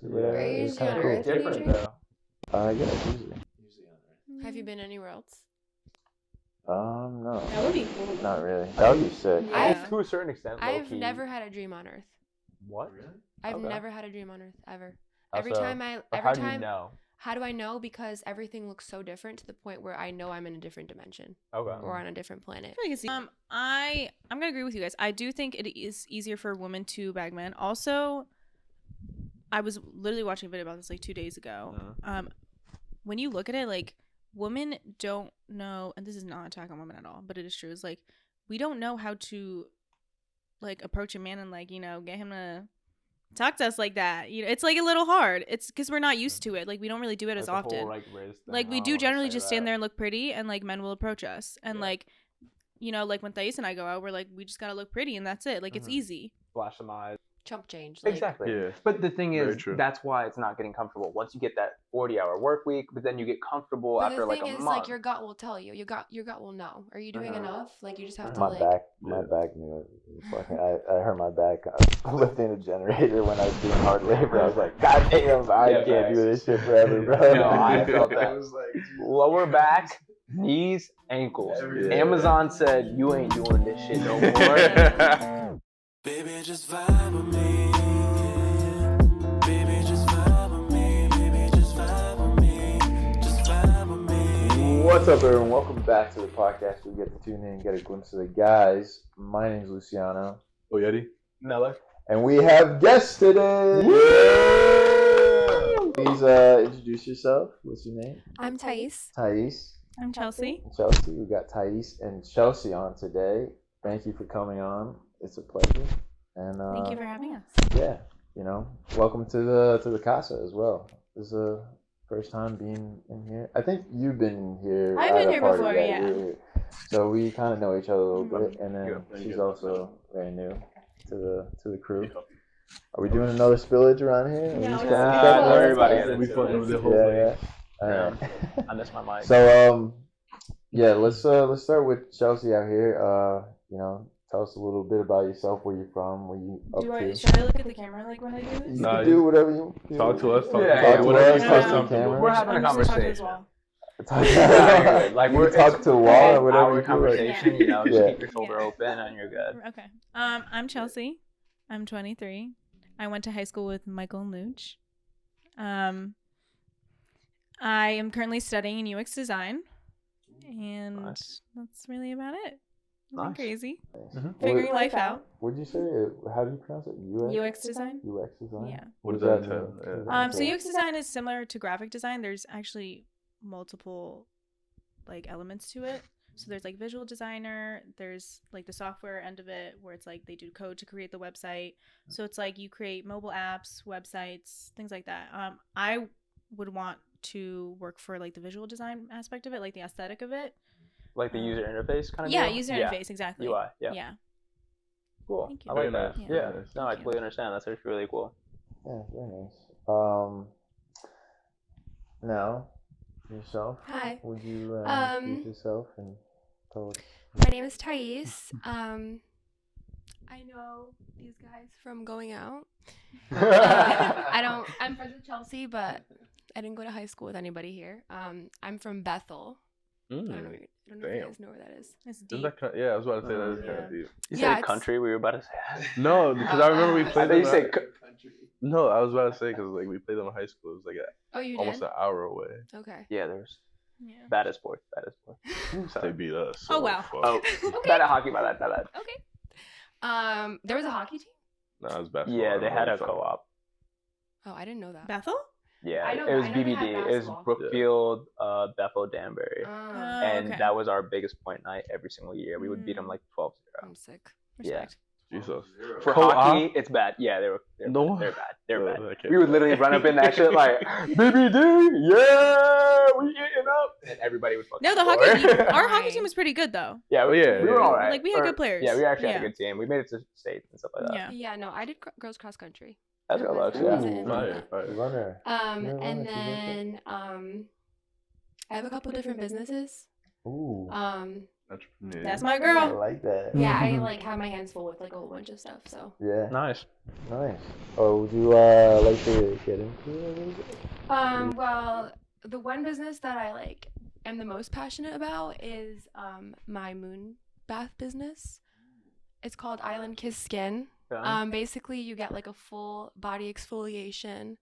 whatever. Very It was usually kind on of Earth. cool. Different though. Yeah, usually. Usually on Earth. Have you been anywhere else? No. That would be cool. Not really. That would be sick. Yeah. To a certain extent. I've low-key. never had a dream on Earth. What? Really? I've Okay. never had a dream on Earth ever. How Every so? time I, Or every how do time. you know? How do I know? Because everything looks so different to the point where I know I'm in a different dimension Okay. or on a different planet. I'm gonna agree with you guys. I do think it is easier for women to bag men. Also, I was literally watching a video about this like 2 days ago. When you look at it, like women don't know, and this is not an attack on women at all, but it is true. It's like we don't know how to like approach a man and like get him to talk to us like that. It's like a little hard. It's because we're not used to it. Like we don't really do it as often. Whole, wrist Like thing. we I do don't wanna generally say just that. stand there and look pretty, and like men will approach us, and like like when Thais and I go out, we're like, we just gotta look pretty, and that's it. Like it's easy. Flash some eyes. Chump change. Exactly. Yeah. But the thing Very is, true. that's why it's not getting comfortable. Once you get that 40-hour work week, but then you get comfortable But after the like thing a is, month. like your gut will tell you. Your gut will know. Are you doing enough? Like you just have to My like. back knew it. Fucking, I hurt my back lifting a generator when I was doing hard labor. I was like, God damn, I can't do this shit forever, bro. No, I felt that. It was like Lower back, knees, ankles. Yeah. Amazon said, you ain't doing this shit no more. Baby, just vibe with me. Baby, just vibe with me. Baby, just vibe with me. Just vibe with me. What's up, everyone? Welcome back to the podcast. We get to tune in and get a glimpse of the guys. My name's Luciano. Oh, Yeti? Miller. And we have guests today. Please introduce yourself. What's your name? I'm Thais. Thais. I'm Chelsea. Chelsea. We got Thais and Chelsea on today. Thank you for coming on. It's a pleasure. And Thank you for having us. yeah, welcome to the casa as well. This is the first time being in here. I think you've been here. I've at been a here party before, that yeah. we were here. So we kind of know each other a little bit, and then Yeah. she's also very new to the crew. Are we doing another spillage around here? Are we No, just it's gonna fine. cut Well, one? everybody it's gets We it. fucking with the whole Yeah. place. All right. I missed my mic. So yeah, let's start with Chelsea out here. Tell us a little bit about yourself, where you're from, where you up to. Should I look at the camera like when I do this? You Nah, can do whatever you Talk to us. Yeah, talk yeah, to whatever us, you talk feel to the comfortable. camera. We're having a I'm just talking conversation. as well. Like talk to a wall or whatever Our you do. conversation, just Yeah. keep your shoulder open and you're good. Okay. I'm Chelsea. I'm 23. I went to high school with Michael and Luch. I am currently studying in UX design, and Nice. that's really about it. Nothing Nice. crazy. Mhm. Figuring life out. What'd you say? How do you pronounce it? UX design. UX design? Yeah. What does What that does entail? mean? Yeah. So UX design is similar to graphic design. There's actually multiple like elements to it. So there's like visual designer, there's like the software end of it where it's like they do code to create the website. So it's like you create mobile apps, websites, things like that. I would want to work for like the visual design aspect of it, like the aesthetic of it. Like the user interface kind of Yeah, deal? user interface, exactly. UI, yeah. Yeah. Cool. Thank you. I like Very that. nice. Yeah. Very nice. No, I Thank you. completely understand. That's actually really cool. Yeah, very nice. Now, yourself. Hi. Would you introduce yourself and tell us? My name is Thais. I know these guys from going out. I'm friends with Chelsea, but I didn't go to high school with anybody here. I'm from Bethel. I don't know if you Damn. guys know where that is. It's Isn't deep. that yeah, I was about to say that is kind Yeah. of deep. You Yeah, said it's- country, we were about to say that. No, because I remember we I played thought you them. said No, I was about to say because like we played them in high school. It was like Oh, you almost did? an hour away. Okay. Yeah, there's Yeah. bad at sports. They beat us. Oh, wow. fuck. Oh, bad at hockey, my bad. Okay. There was a hockey team? Nah, it was basketball. Yeah, they had a Fuck. co-op. Oh, I didn't know that. Bethel? Yeah, I know- it was I know they had BBD. It was basketball. Brookfield, Bethel, Danbury. Oh, And okay. that was our biggest point night every single year. We would beat them like 12-0. I'm sick. Yeah. Respect. Jesus. For Co-op? hockey, it's bad. Yeah, they're No. bad. They're bad. They're Yeah, bad. I can't We would do literally that. run up in that shit like BBD, yeah, we eating up, and everybody would fucking No, the score. hockey team, our hockey Right. team was pretty good though. Yeah, Oh, yeah, we were yeah. all right. Like, we had good players. Yeah, we actually had Yeah. a good team. We made it to states and stuff like that. Yeah. Yeah, no, I did girls cross country. That's what I love. I Yeah. wasn't in Fire, that. fire. Runner. And Yeah, then I have a couple different businesses. Ooh. Entrepreneur. That's my I girl. like that. Yeah, I like have my hands full with like a whole bunch of stuff. So Yeah. Nice. Nice. Oh, would you like to get into it a little bit? well, the one business that I like am the most passionate about is my moon bath business. It's called Island Kiss Skin. Basically you get like a full body exfoliation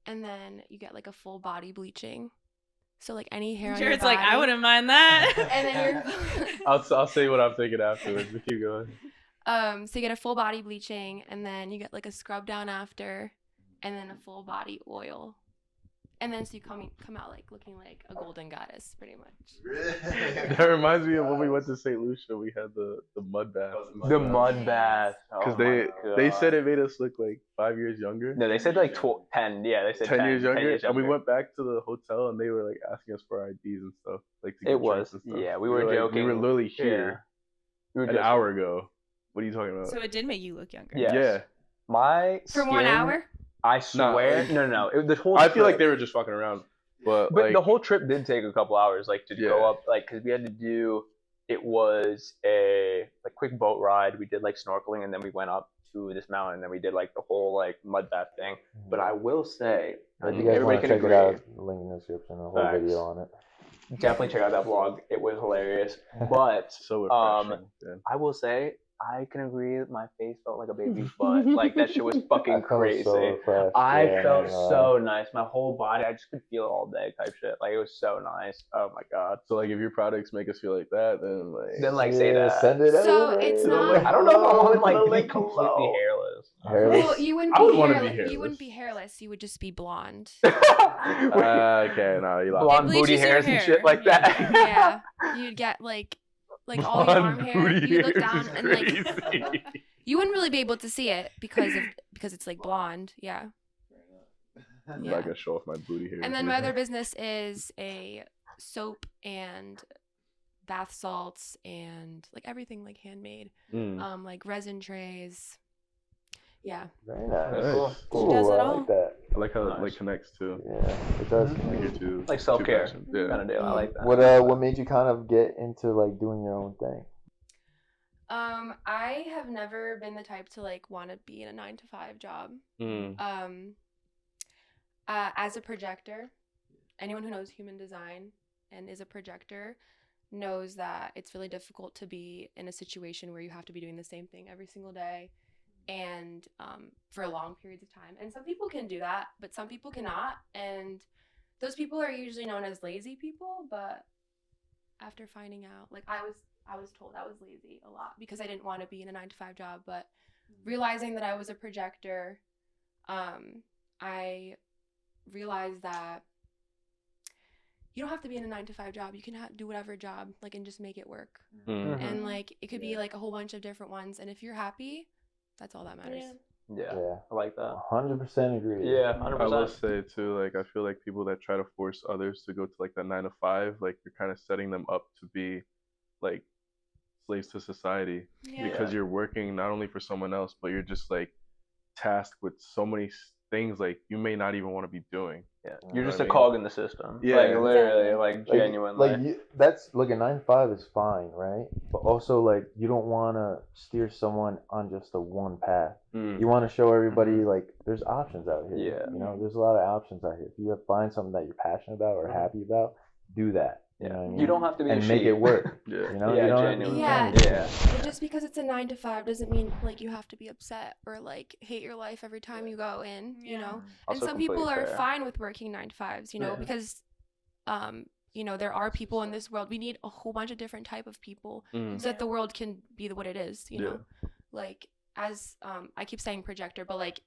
and then you get like a full body bleaching. So like any hair on your Jared's body. like, I wouldn't mind that. And then I'll say what I'm thinking afterwards. But keep going. so you get a full body bleaching and then you get like a scrub down after and then a full body oil. And then so you come out like looking like a golden goddess pretty much. That reminds me of when we went to St. Lucia. We had the mud bath. The mud bath. Because Oh they my said God. it made us look like 5 years younger. No, they said like 10. Yeah, they said 10 years younger. And we younger. went back to the hotel and they were like asking us for our IDs and stuff. Like to get It was. drinks and stuff. Yeah, we were like, joking. We were literally here We were an joking. hour ago. What are you talking about? So it did make you look younger. Yes. Yeah. My For skin, 1 hour? I swear. like- No. The whole I feel like trip- they were just fucking around. But But like, the whole trip did take a couple hours, like to Yeah. go up, like because we had to do. It was a like quick boat ride. We did like snorkeling, and then we went up to this mountain, and then we did like the whole like mud bath thing. But I will say, I If think you guys everybody want to can check agree. it out, link in the description, a whole Facts. video on it. Definitely check out that vlog. It was hilarious. But so refreshing. Yeah. I will say, I can agree that my face felt like a baby's butt. Like that shit was fucking I felt crazy. so refreshed. I Yeah, felt man, so nice. My whole body, I just could feel it all day type shit. Like it was so nice. Oh my god. So like, if your products make us feel like that, then like, Say that. Send it So over. it's So, not- like, I don't know if I want like to be Like, completely hello. hairless. Hairless? Well, you wouldn't I be would wanna hairless. be You hairless. wouldn't be hairless. You would just be blonde. Okay, no, you lost Blonde It booty bleaches your hairs and hair. shit like that. Yeah, you'd get like all your arm Blonde hair. booty You look hairs down is and like crazy. you wouldn't really be able to see it because it's like blonde. Yeah. I'm Yeah. not gonna show off my booty hair. And then my other business is a soap and bath salts and like everything like handmade, like resin trays. Yeah. Very nice. Nice. Cool. does it I all. like that. I like how it Nice. like connects too. Yeah, it does. Like your two, Like two self-care. passions. Yeah. Kind of deal. I like that. What made you kind of get into like doing your own thing? I have never been the type to like want to be in a 9-to-5 job. As a projector, anyone who knows human design and is a projector knows that it's really difficult to be in a situation where you have to be doing the same thing every single day and for long periods of time. And some people can do that, but some people cannot. And those people are usually known as lazy people. But after finding out, like I was told I was lazy a lot because I didn't want to be in a 9-to-5 job. But realizing that I was a projector, I realized that you don't have to be in a 9-to-5 job. You can do whatever job, like, and just make it work. Mhm. And like, it could be like a whole bunch of different ones. And if you're happy, that's all that matters. Yeah, Yeah, I like that. 100% agree. Yeah, I will 100%. say too, like I feel like people that try to force others to go to like that 9 to 5, like you're kind of setting them up to be like slaves to society because you're working not only for someone else, but you're just like tasked with so many things like you may not even want to be doing. Yeah, You you're know just what a I mean? cog in the system. Yeah, like literally, exactly. like genuinely. Like that's look, a 9-to-5 is fine, right? But also like you don't want to steer someone on just a one path. You want to show everybody like there's options out here. Yeah. You know, there's a lot of options out here. If you find something that you're passionate about or happy about, do that. You know what I mean? You don't have to be a and make sheep. it work. Yeah. You know, Yeah, you don't genuinely. Yeah. Yeah. And just because it's a 9-to-5 doesn't mean like you have to be upset or like hate your life every time you go in, you know? And Also some people completely are fair. fine with working 9-to-5s, you know, Yeah. because you know, there are people in this world. We need a whole bunch of different type of people so that the world can be what it is, you know. Like as I keep saying projector, but like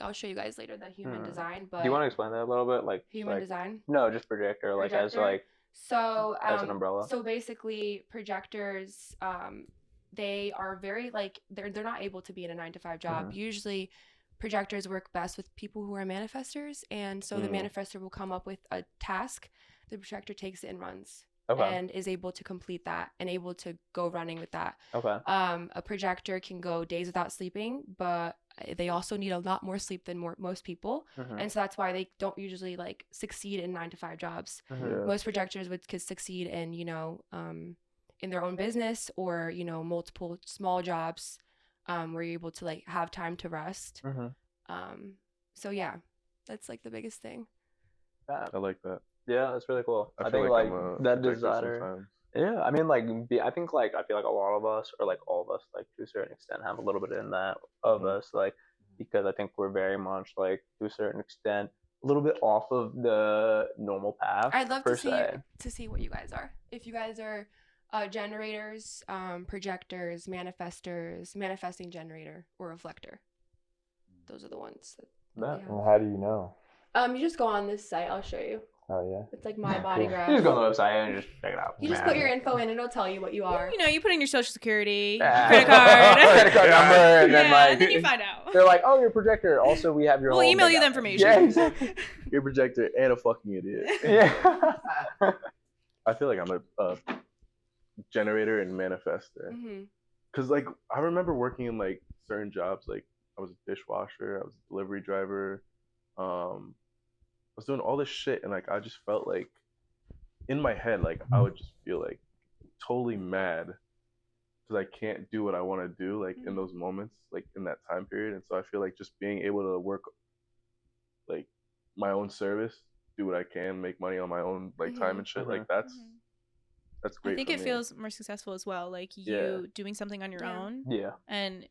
I'll show you guys later the human design, but Do you want to explain that a little bit? Like human like, design. No, just projector. Like as Projector? like So as an umbrella. So basically, projectors, they are very like they're not able to be in a 9-to-5 job. Usually, projectors work best with people who are manifestors, and so the manifestor will come up with a task. The projector takes it and runs, and is able to complete that and able to go running with that. Okay. A projector can go days without sleeping, but they also need a lot more sleep than most people, and so that's why they don't usually like succeed in 9-to-5 jobs. Yeah. Most projectors could succeed in, you know, in their own business or, you know, multiple small jobs where you're able to like have time to rest. So yeah, that's like the biggest thing. I like that. Yeah, that's really cool. I feel think like like I'm a that protector designer. sometimes. Yeah, I mean, like, I think, like, I feel like a lot of us, or like all of us, like to a certain extent, have a little bit in that of us, like, because I think we're very much like to a certain extent a little bit off of the normal path. I'd love per to se. see what you guys are. If you guys are generators, projectors, manifestors, manifesting generator, or reflector. Those are the ones that Yeah. they have. And how do you know? You just go on this site. I'll show you. Oh yeah. It's like My Body Graph. You just go on the website and just check it out. You just put your info in and it'll tell you what you are. You know, you put in your social security, Yeah. credit card. Credit card number, and then Yeah, like and then you find out. they're like, oh, you're a projector. Also, we have your. We'll whole email big you the outfit. information. Yeah. You're a projector and a fucking idiot. Yeah. I feel like I'm a generator and manifester. Cause like I remember working in like certain jobs, like I was a dishwasher, I was a delivery driver, I was doing all this shit, and like I just felt like in my head, like I would just feel like totally mad because I can't do what I want to do, like in those moments, like in that time period. And so I feel like just being able to work like my own service, do what I can, make money on my own like time and shit, like that's great. I think for it me. feels more successful as well, like you doing something on your own. Yeah. And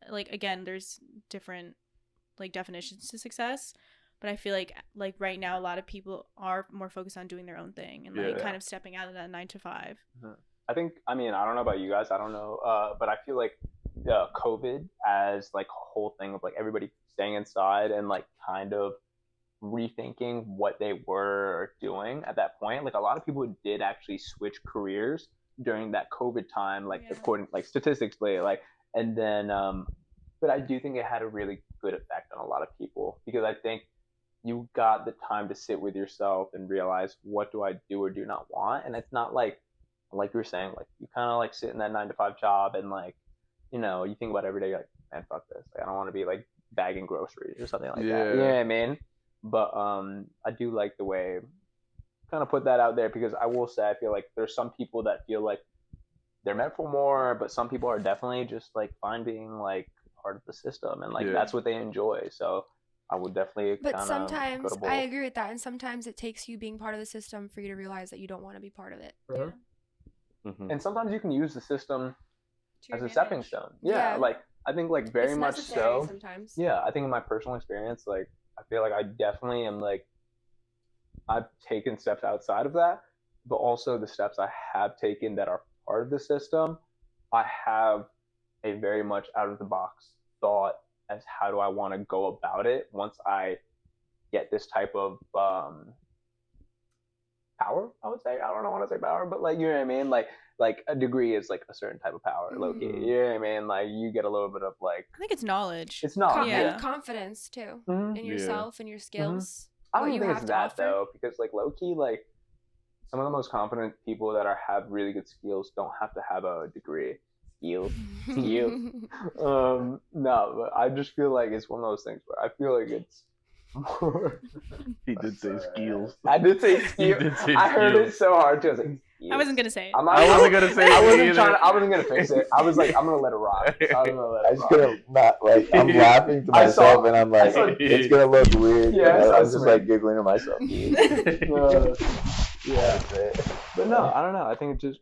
like again, there's different like definitions to success, but I feel like right now a lot of people are more focused on doing their own thing and like kind of stepping out of that 9 to 5. I think, I mean, I don't know about you guys, I don't know, but I feel like COVID as like a whole thing of like everybody staying inside and like kind of rethinking what they were doing at that point. Like a lot of people did actually switch careers during that COVID time, like according like statistically, like, and then but I do think it had a really good effect on a lot of people because I think you got the time to sit with yourself and realize what do I do or do not want. And it's not like you were saying, like you kind of like sit in that 9 to 5 job and like, you know, you think about every day, you're like, man, fuck this, like I don't want to be like bagging groceries or something like that, you know what I mean? But I do like the way kind of put that out there because I will say I feel like there's some people that feel like they're meant for more, but some people are definitely just like fine being like part of the system and like that's what they enjoy. So I would definitely but sometimes I agree with that, and sometimes it takes you being part of the system for you to realize that you don't want to be part of it. And sometimes you can use the system as a stepping stone. Yeah. Like I think like very It's much necessary so. sometimes. Yeah, I think in my personal experience, like I feel like I definitely am like I've taken steps outside of that, but also the steps I have taken that are part of the system, I have a very much out of the box thought as how do I want to go about it once I get this type of power, I would say. I don't want to say power, but like, you know what I mean? Like a degree is like a certain type of power, low-key. You know what I mean? Like you get a little bit of like, I think it's knowledge. it's knowledge. Confidence too in yourself and your skills. I don't even think it's that though, because like low-key, like some of the most confident people that have really good skills don't have to have a degree. No, but I just feel like it's one of those things where I feel like it's more. He did say skills. I did say skills. I heard it so hard too. I was like, I wasn't gonna say it. I wasn't gonna say it. I wasn't gonna fix it. I was like, I'm gonna let it rock. I just gonna not like I'm laughing to myself and I'm like it's gonna look weird. Yeah, I'm just like giggling to myself. Yeah, but no, I don't know. I think it just.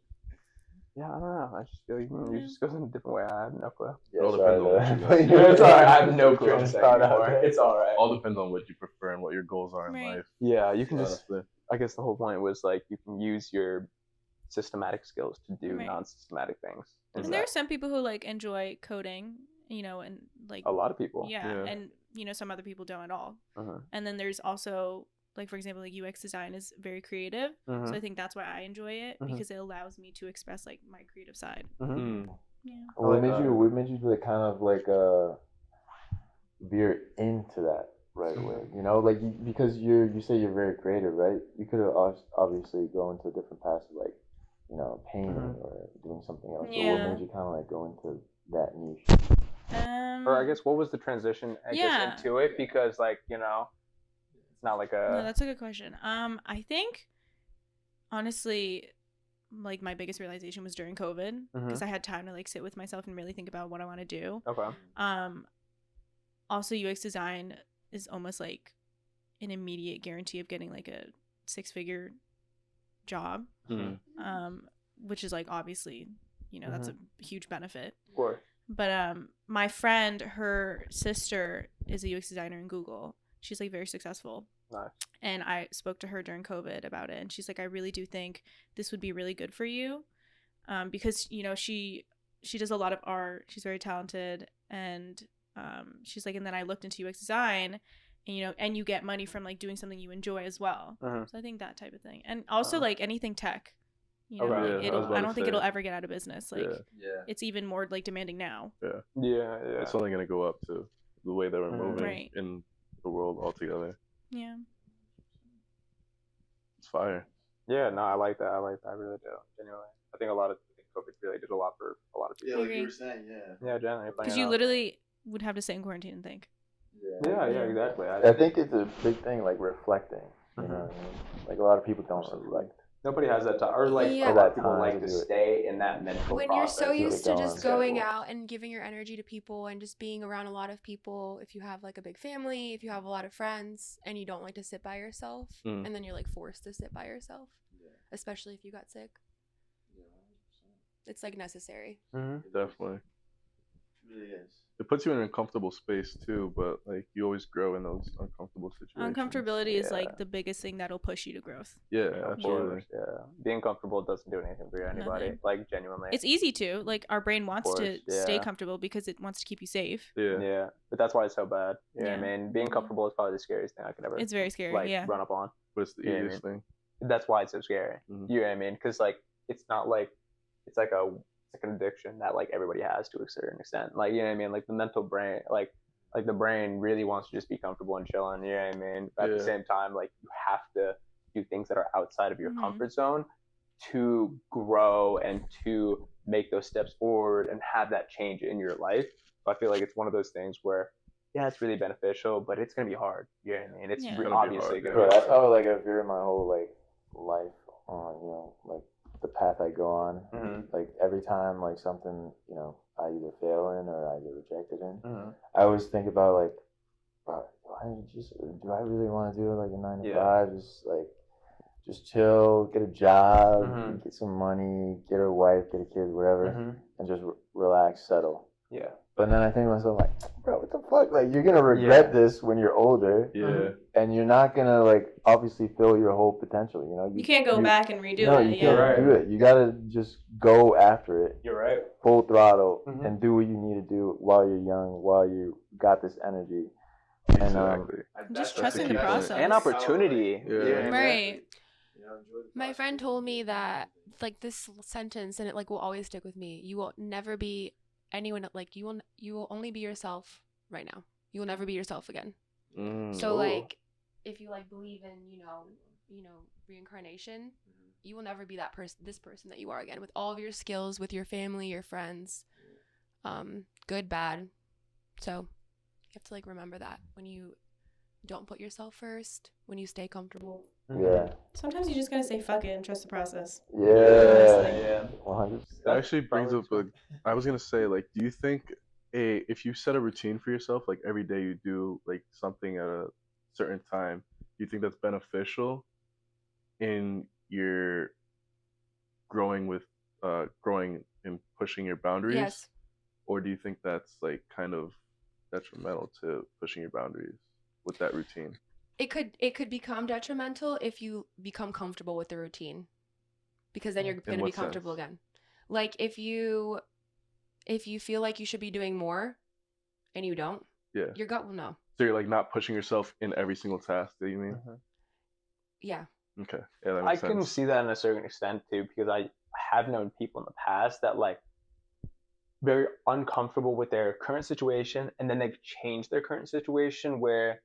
Yeah, I don't know. I just feel like you just goes in a different way. I have no clue. It all depends on what you got. It's alright. I have no clue. It's alright. All depends on what you prefer and what your goals are in life. Yeah, you can just. I guess the whole point was like you can use your systematic skills to do non-systematic things. And there are some people who like enjoy coding, you know, and like a lot of people. Yeah, and you know some other people don't at all. And then there's also. Like, for example, like UX design is very creative. So I think that's why I enjoy it because it allows me to express like my creative side. Yeah. What made you like kind of like veer into that right away? You know, like because you say you're very creative, right? You could have obviously go into a different path of like, you know, painting or doing something else. But what made you kind of like go into that niche? Or I guess what was the transition into it? Because like, you know. Not like a. No, that's a good question. I think, honestly, like my biggest realization was during COVID because I had time to like sit with myself and really think about what I want to do. Okay. Also, UX design is almost like an immediate guarantee of getting like a 6-figure job, which is like obviously, you know, that's a huge benefit. Of course. But my friend, her sister is a UX designer in Google. She's like very successful. Nice. And I spoke to her during COVID about it, and she's like, I really do think this would be really good for you, because you know she does a lot of art. She's very talented, and she's like, and then I looked into UX design, and you know, and you get money from like doing something you enjoy as well. So I think that type of thing, and also like anything tech. You know, Okay. like, I don't think it'll ever get out of business. Like, Yeah. it's even more like demanding now. Yeah. It's only gonna go up to the way that we're moving Right. in the world altogether. Yeah. It's fire. Yeah, no, I like that. I really do. Genuinely. I think COVID really did a lot for a lot of people. Yeah, like you were saying, yeah. Yeah, genuinely. Because you literally would have to sit in quarantine and think. Yeah, exactly. I think it's a big thing, like reflecting. You know what I mean? Like a lot of people don't reflect. Nobody has that time, or like Yeah. a lot of people Time like to to do it. stay in that mental When you're so process. used to just going schedule. out and giving your energy to people and just being around a lot of people, if you have like a big family, if you have a lot of friends, and you don't like to sit by yourself, and then you're like forced to sit by yourself, especially if you got sick. It's like necessary. Definitely. It really is. It puts you in an uncomfortable space too, but like you always grow in those uncomfortable situations. Uncomfortability is like the biggest thing that'll push you to growth. Yeah, Of absolutely. course, yeah. Being comfortable doesn't do anything for anybody. Nothing. Like genuinely. It's easy to like our brain wants to course, stay yeah. comfortable because it wants to keep you safe. Yeah. But that's why it's so bad. You know what I Yeah. mean? Being comfortable is probably the scariest thing I could ever It's very scary. like Yeah. run up on. But it's the Yeah, I easiest thing. That's why it's so scary. Mhm. You know what I mean? Because like it's not like it's like an addiction that like everybody has to a certain extent. Like you know what I mean? Like the mental brain, like the brain really wants to just be comfortable and chilling. You know what I mean? But at the same time, like you have to do things that are outside of your comfort zone to grow and to make those steps forward and have that change in your life. So I feel like it's one of those things where yeah, it's really beneficial, but it's gonna be hard. You know what I mean? It's Yeah. obviously It's gonna be hard, gonna Bro, be that's hard. how like I veer my whole like life on, you know, like the path I go on. Like every time like something, you know, I either fail in or I get rejected in, I always think about like, bro, do I really want to do like a 9 to 5? Just chill, get a job, get some money, get a wife, get a kid, whatever, and just relax, settle. Yeah. But then I think to myself like, bro, what the fuck? Like you're gonna regret this when you're older. Yeah. And you're not gonna like obviously fill your whole potential. You know. You can't go back and redo No, it. you Yeah. can't do it. You gotta just go after it. You're right. Full throttle and do what you need to do while you're young, while you got this energy. Exactly. Just the trusting the key thing. process. And opportunity. Yeah. You know what I mean? Right. My friend told me that like this sentence, and it like will always stick with me. You will never be anyone. Like you will only be yourself right now. You will never be yourself again. So like if you like believe in you know reincarnation, you will never be that this person that you are again, with all of your skills, with your family, your friends, good, bad. So you have to like remember that when you don't put yourself first, when you stay comfortable. Yeah. Sometimes you just gotta say fuck it and trust the process. Yeah. 100%. That actually brings up I was gonna say, like, do you think if you set a routine for yourself, like every day you do like something at a certain time, do you think that's beneficial in your growing and pushing your boundaries? Yes. Or do you think that's like kind of detrimental to pushing your boundaries with that routine? It could become detrimental if you become comfortable with the routine, because then you're going to be comfortable again. Like if you feel like you should be doing more and you don't, your gut will know. So you're like not pushing yourself in every single task that you mean? Yeah. Okay. Yeah, that I makes sense. can see that in a certain extent too, because I have known people in the past that like very uncomfortable with their current situation, and then they've changed their current situation where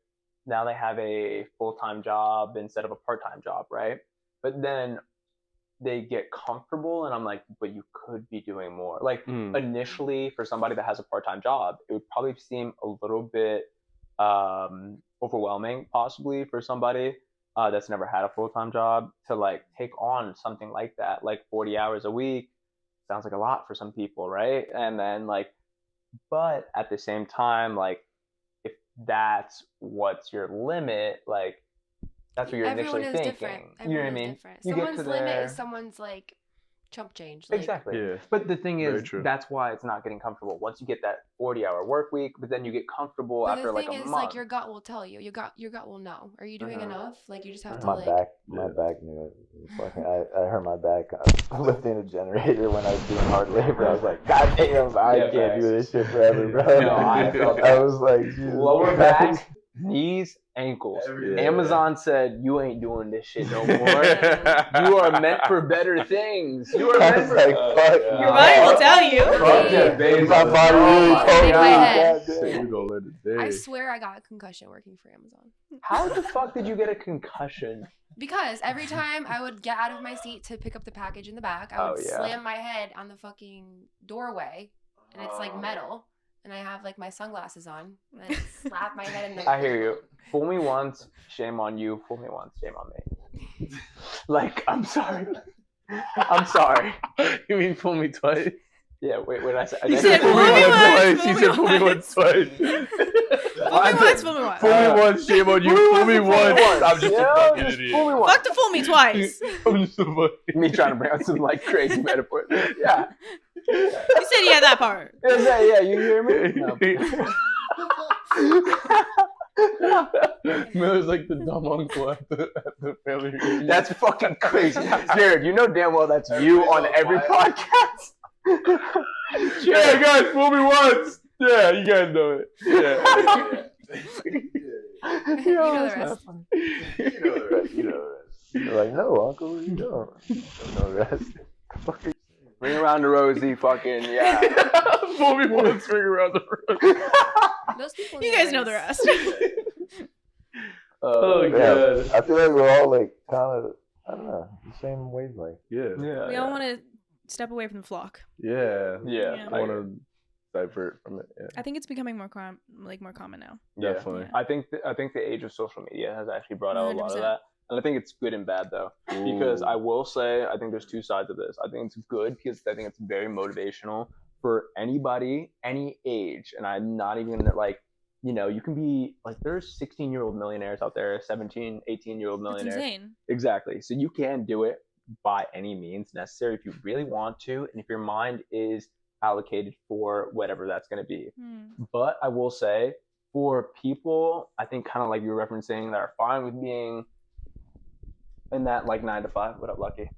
now they have a full-time job instead of a part-time job, right? But then they get comfortable, and I'm like, but you could be doing more. Like initially, for somebody that has a part-time job, it would probably seem a little bit overwhelming, possibly for somebody. that's never had a full-time job to like take on something like that, like 40 hours a week. Sounds like a lot for some people, right? And then like, but at the same time, like if that's what's your limit, like that's what you're Everyone initially is thinking. different. You know what I Everyone is mean? different. You get Someone's to limit there. is someone's like chump change. Like, Exactly. Yeah. But the thing Very is, true. that's why it's not getting comfortable. Once you get that 40-hour work week, but then you get comfortable But after the like thing a is, month. like your gut will tell you. Your gut will know. Are you doing enough? Like you just have to My like. back knew it. Fucking, I hurt my back lifting a generator when I was doing hard labor. I was like, God damn, I can't do this shit forever, bro. No, I felt I was like, Jesus lower Christ. back, knees, ankles. Yeah. Amazon said you ain't doing this shit no more. You are meant for better things. You are I meant was for. like, fuck. Your body will tell you. Fuck yeah, baby. My body really Oh, told me. in my head. Goddamn. You gonna learn today. I swear I got a concussion working for Amazon. How the fuck did you get a concussion? Because every time I would get out of my seat to pick up the package in the back, I would slam my head on the fucking doorway, and it's like metal, and I have like my sunglasses on, and I slap my head in the. I hear you. Fool me once, shame on you. Fool me once, shame on me. Like, I'm sorry. I'm sorry. You mean fool me twice? Yeah, wait, what did I say? He said fool me once. He said fool me once twice. Fool me once, fool me once. Fool me once, shame on you. Fool me once. I'm just a fucking idiot. Fool me once. Fuck to fool me twice. I'm just a fucking. Me trying to bring out some like crazy metaphor. Yeah. You said yeah, that part. Yeah, you hear me? No. Miller's like the dumb uncle at the family reunion. That's fucking crazy. Jared, you know damn well that's you on every podcast. Yeah, guys, fool me once. Yeah, you guys know it. Yeah. You know the rest. You know the rest. You know the rest. You're like, no, uncle, what are you doing? You don't know the rest. Fuck are you saying? Ring around the rosy, fucking yeah. Fool me once, ring around the room. Those people. You guys know the rest. Oh, Yeah, God. I feel like we're all like kind of, I don't know, the same wavelength. Yeah. We all want to step away from the flock. Yeah. Yeah. I want to divert from it. Yeah. I think it's becoming more common now. Yeah. Definitely. I think the age of social media has actually brought out a lot of 100%. that. And I think it's good and bad though. Because I will say I think there's two sides of this. I think it's good because I think it's very motivational for anybody, any age. And I'm not even like, you know, you can be like there's 16-year-old millionaires out there, 17, 18-year-old It's millionaires. insane. Exactly. So you can do it by any means necessary if you really want to and if your mind is allocated for whatever that's going to be. But I will say for people, I think kind of like you were referencing that are fine with being in that like 9 to 5. What up, Lucky?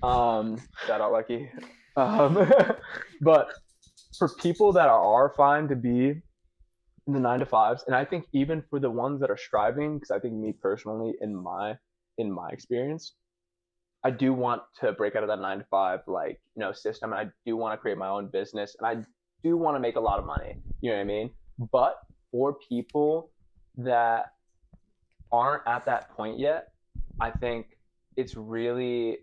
Shout out, Lucky. But for people that are fine to be in the 9 to 5s, and I think even for the ones that are striving, because I think me personally, in my experience, I do want to break out of that 9 to 5 like, you know, system, and I do want to create my own business, and I do want to make a lot of money. You know what I mean? But for people that aren't at that point yet, I think it's really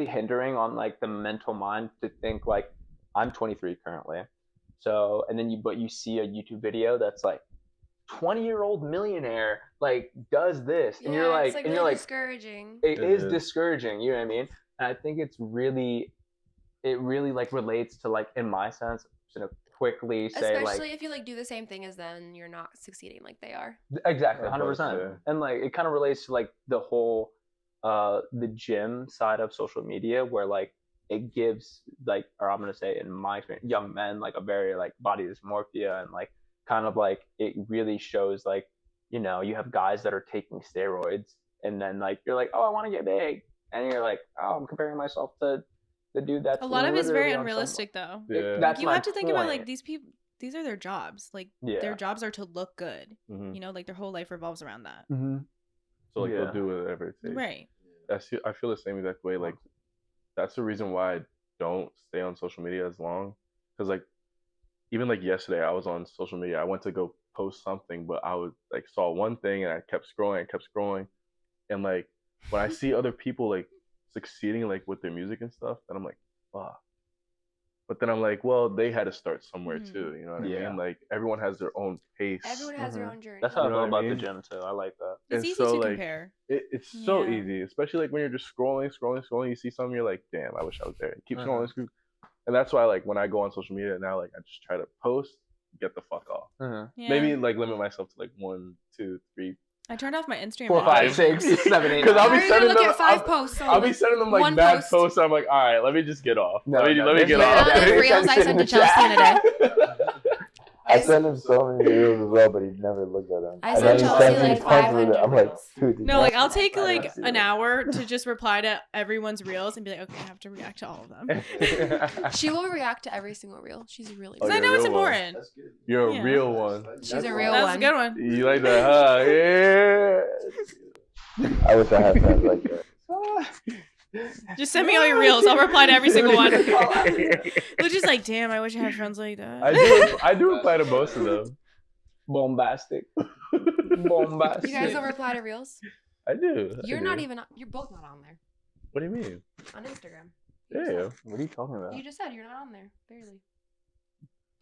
hindering on like the mental mind to think like I'm 23 currently. So, and then you see a YouTube video that's like 20-year-old millionaire like does this, and you're like, it's like and really you're like, discouraging. it is is. discouraging. You know what I mean? And I think it really like relates to like in my sense, you know, quickly say Especially like if you like do the same thing as them, you're not succeeding like they are. exactly I was about to 100%. say. And like it kind of relates to like the whole the gym side of social media where like it gives like, or I'm gonna say in my experience, young men like a very like body dysmorphia, and like kind of like it really shows like, you know, you have guys that are taking steroids, and then like you're like, oh, I want to get big, and you're like, oh, I'm comparing myself to the dude that's A lot of it's very literally on unrealistic, though. Yeah. That's You my have to think about like point. these people. These are their jobs. Like Yeah. their jobs are to look good. Mhm. You know, like their whole life revolves around that. Mm-hmm. So like Yeah. they'll do whatever it takes. Right. I feel the same exact way. Like that's the reason why I don't stay on social media as long. Because like even like yesterday, I was on social media. I went to go post something, but I was like saw one thing and I kept scrolling, and like when I see other people like succeeding like with their music and stuff, and I'm like, wow. But then I'm like, well, they had to start somewhere too. You know what I Yeah. mean? Like everyone has their own pace. Everyone has their own journey. That's how I You know feel what I about the mean? gym too. I like that. It's And easy so, to like, compare. It's so Yeah. easy, especially like when you're just scrolling. You see something, you're like, damn, I wish I was there. You keep scrolling, and that's why like when I go on social media now, like I just try to post, get the fuck off. Yeah. Maybe like limit myself to like 1, 2, 3. I turned off my Instagram. 4, 5, 6, 7, 8. Because I'll How are be you gonna sending look them. at 5 posts? I'll be sending them like one bad post? posts. I'm like, all right, let me just get off. No, let me get there's off. no- There's reels I sent to Chelsea in a day. I send him so many reels as well, but he never looked at them. I And sent then he Chelsea, sends me like, tons of 500 it. I'm like, reels. dude. did No, you like not- I'll take I like didn't see an that. hour to just reply to everyone's reels and be like, okay, I have to react to all of them. She will react to every single reel. She's really Oh, Because I good. know it's real one. important. You're a Yeah. real one. She's a real That was one. a good one. You like that, huh? Yeah. I wish I had friends like that. Just send me all your reels. I'll reply to every single one. We're just like, damn, I wish I had friends like that. I do reply to most of them. Bombastic. You guys will reply to reels? I do. You're not even. You're both not on there What do you mean? on Instagram. Yeah, What are you talking about? You just said you're not on there, barely.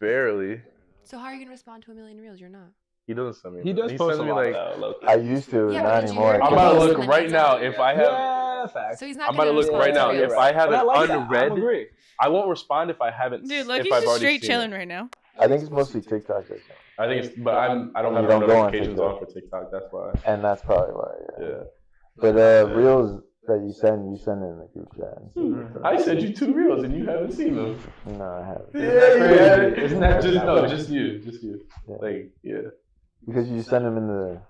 barely. So how are you gonna respond to a million reels? You're not. He doesn't send me. He does post sends a me lot like. though, low-key. I used to, Yeah, not but did you anymore. hear I'm me? about to Post look them right and now then- if I have. Yeah, facts. So he's not. I'm about to gonna look right now. respond to If reels. I have But it I like that. unread, I agree. I won't respond if I haven't. Dude, if Loki's I've just already straight seen chilling it. right now. I think it's mostly TikTok right now. I think it's, but I don't You have don't go on notifications TikTok. on for TikTok. That's why. And that's probably why. Yeah. But reels that you send in the group chat. And stuff. I sent you 2 reels and you haven't seen them. No, I haven't. Yeah. Isn't that just crazy? no, just you. Yeah. Like yeah. Because you send them in the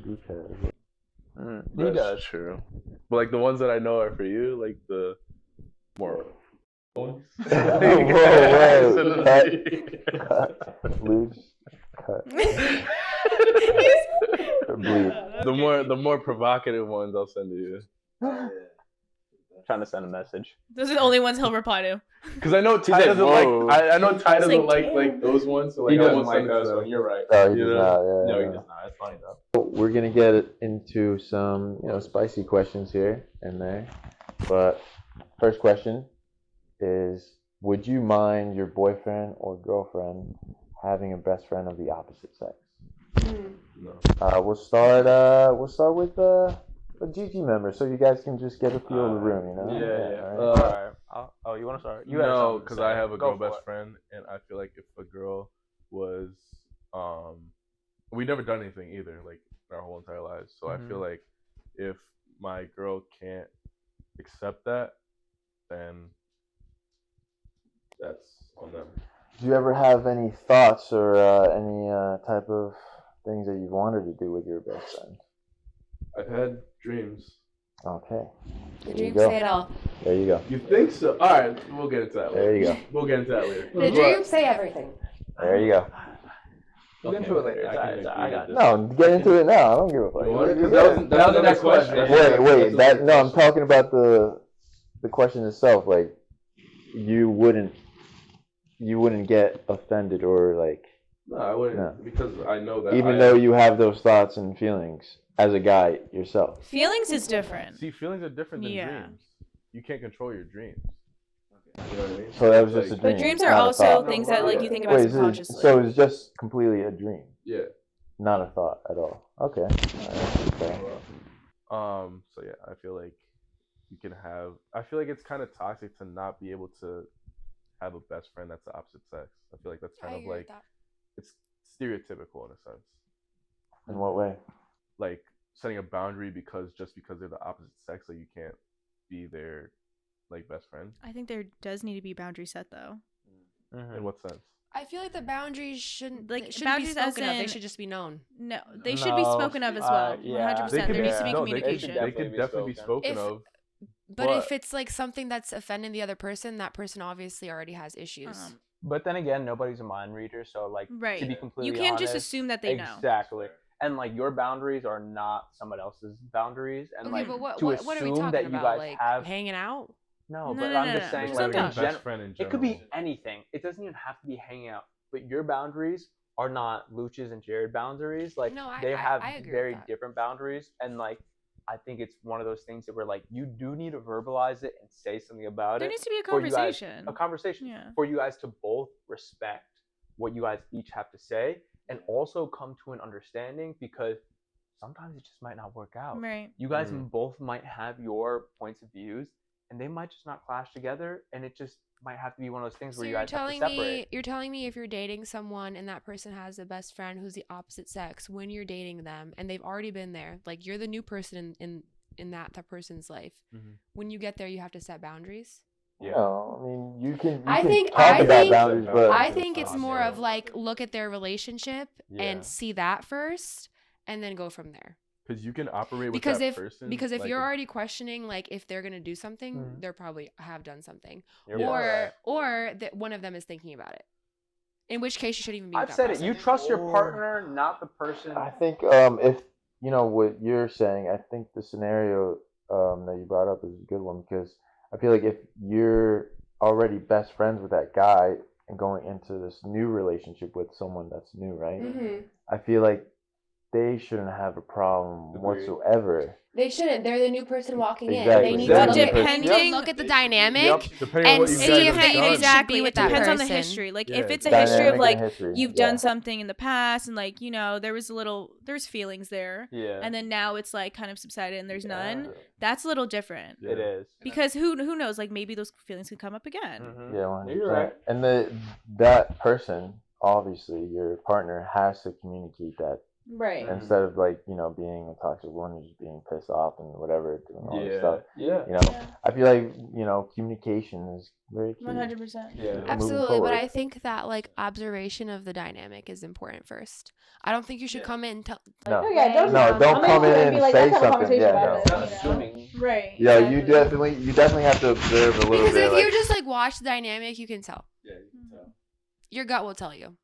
group chat. He That's does. true. But like the ones that I know are for you, like the more ones. Whoa, cut. Bleach. Cut. Bleep. The more provocative ones I'll send to you. Trying to send a message. Those are the only ones he'll reply to. Because I know Ty like, doesn't whoa. like. I know Ty doesn't like, like those ones. So like He I doesn't won't like send those those. ones. You're right. Oh, he You does know? not. Yeah, No, he yeah. does not. It's funny though. We're gonna get into some, spicy questions here and there. But first question is: would you mind your boyfriend or girlfriend having a best friend of the opposite sex? No. We'll start with a GG member, so you guys can just get a feel of the room. Yeah. All right. Alright. Oh, you want to start? You had No, something to because say. I have a Go girl for best it. friend, and I feel like if a girl was, we never done anything either, like our whole entire lives. So I feel like if my girl can't accept that, then that's on them. Do you ever have any thoughts or any type of things that you've wanted to do with your best friend? I've had dreams. Okay. The There you dreams go. say it all. There you go. You think so? All right, we'll get into that later. There you go. We'll get into that later. The dreams say everything. There you go. We'll get into it later. I got it. No, get into it now. I don't give a fuck. You want it? 'Cause Yeah. that was the next question. Wait. No, I'm talking about the question itself. Like, you wouldn't get offended or like, No, I wouldn't, No. because I know that. even though you have those thoughts and feelings as a guy yourself. Feelings is different. See, feelings are different than Yeah. dreams. You can't control your dreams. You know what I mean? So that was just a Like, dream. But dreams are not a also thought. things that like you think about Wait, subconsciously. so it's just completely a dream, Yeah. not a thought at all. Okay. All right. Okay. So yeah, I feel like you can have. I feel like it's kind of toxic to not be able to have a best friend that's the opposite sex. I feel like that's kind I of agree like with that. it's stereotypical in a sense. In what way? Like setting a boundary because they're the opposite sex, so you can't be their like best friend. I think there does need to be boundary set though. In what sense? I feel like the boundaries shouldn't Like, like shouldn't boundaries be as spoken of. They in- should just be known. No, they should be No, spoken of as well. yeah. 100%. There needs to be no, communication. They could definitely be spoken If- of. But But- if it's like something that's offending the other person, that person obviously already has issues. But then again, nobody's a mind reader, so like Right. to be completely You can't just honest, assume that they know. Exactly. And like your boundaries are not someone else's boundaries, and Okay, like but what to what assume are we talking that you about? guys Like have hanging out? no, No, but no, I'm no, just no. saying Just like don't in touch. Best friend in it could be general. anything. It doesn't even have to be hanging out. But your boundaries are not Luch's and Jared boundaries. Like No, they have I agree with very that. different boundaries, and like I think it's one of those things that we're like, you do need to verbalize it and say something about There it. needs to be a for you guys- conversation. a conversation Yeah. for you guys to both respect what you guys each have to say and also come to an understanding, because sometimes it just might not work out. Right. You guys both might have your points of views and they might just not clash together, and it just might have to be one of those things where you guys have to separate. You're telling me if you're dating someone and that person has a best friend who's the opposite sex, when you're dating them and they've already been there, like you're the new person in that person's life. When you get there, you have to set boundaries. Yeah. No, I mean, you can I think boundaries, but I think it's more of like, look at their relationship and see that first, and then go from there. Because you can operate with Because that if person. if you're already questioning like if they're gonna do something, they probably have done something, You're or that one of them is thinking about it. In which case, you shouldn't even be. I've with that said it. person. You trust your partner, not the person. I think if you know what you're saying, I think the scenario that you brought up is a good one, because I feel like if you're already best friends with that guy and going into this new relationship with someone that's new, right? I feel like they shouldn't have a problem whatsoever. They shouldn't. They're the new person walking in. Exactly. They need They're to the new person. look at the dynamic Depending on and what you see guys if have they done. exactly with that Depends on the person. history. Like Yeah, if it's a dynamic history of and like history, you've yeah. done something in the past and like, you know, there's feelings there. Yeah. And then now it's like kind of subsided and there's none. That's a little different. It is. Because who knows, like maybe those feelings could come up again. Yeah, 100%. You're right. And that person, obviously, your partner, has to communicate that. Right. Instead of like, you know, being a toxic one and just being pissed off and whatever, doing all this stuff. Yeah. You know, I feel like, you know, communication is very key. 100%. Yeah. Absolutely, but I think that like observation of the dynamic is important first. I don't think you should come in and tell. No, don't don't come in and say something. Yeah, no. Not assuming. Right. Yeah, you definitely have to observe a little Because bit. if you just like watch the dynamic, you can tell. Yeah, you can tell. Your gut will tell you.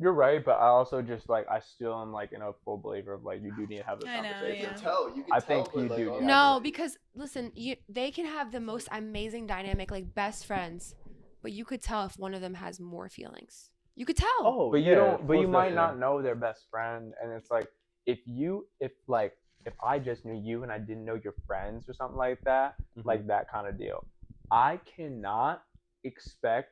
You're right, but I also just like, I still am like in a full believer of like, you do need to have this I know, conversation. You can tell. You can I tell. think but, you like, do, all yeah. that No, shit. because listen, they can have the most amazing dynamic, like best friends, but you could tell if one of them has more feelings. You could tell. Oh, but you yeah, don't. But you most might not definitely. know their best friend, and it's like if I just knew you and I didn't know your friends or something like that, like that kind of deal. I cannot expect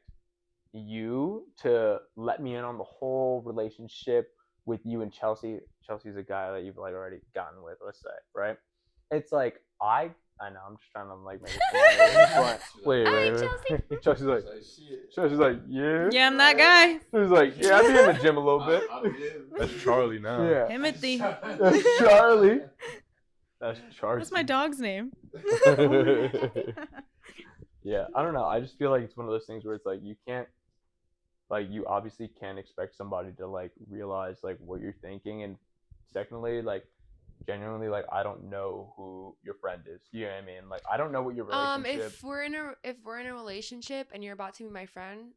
you to let me in on the whole relationship with you and Chelsea. Chelsea's a guy that you've like already gotten with, let's say, right? It's like I know I'm just trying to like make it wait. Chelsea's like, yeah. Yeah, I'm that guy. She's like, yeah, I be in the gym a little bit. That's Charlie now. Yeah. Timothy. That's Charlie. That's Charlie. That's my dog's name. Yeah, I don't know. I just feel like it's one of those things where it's like you can't, like you obviously can't expect somebody to like realize like what you're thinking, and secondly, like genuinely, like I don't know who your friend is. You know what I mean? Like I don't know what your relationship. If we're in a relationship and you're about to be my friend,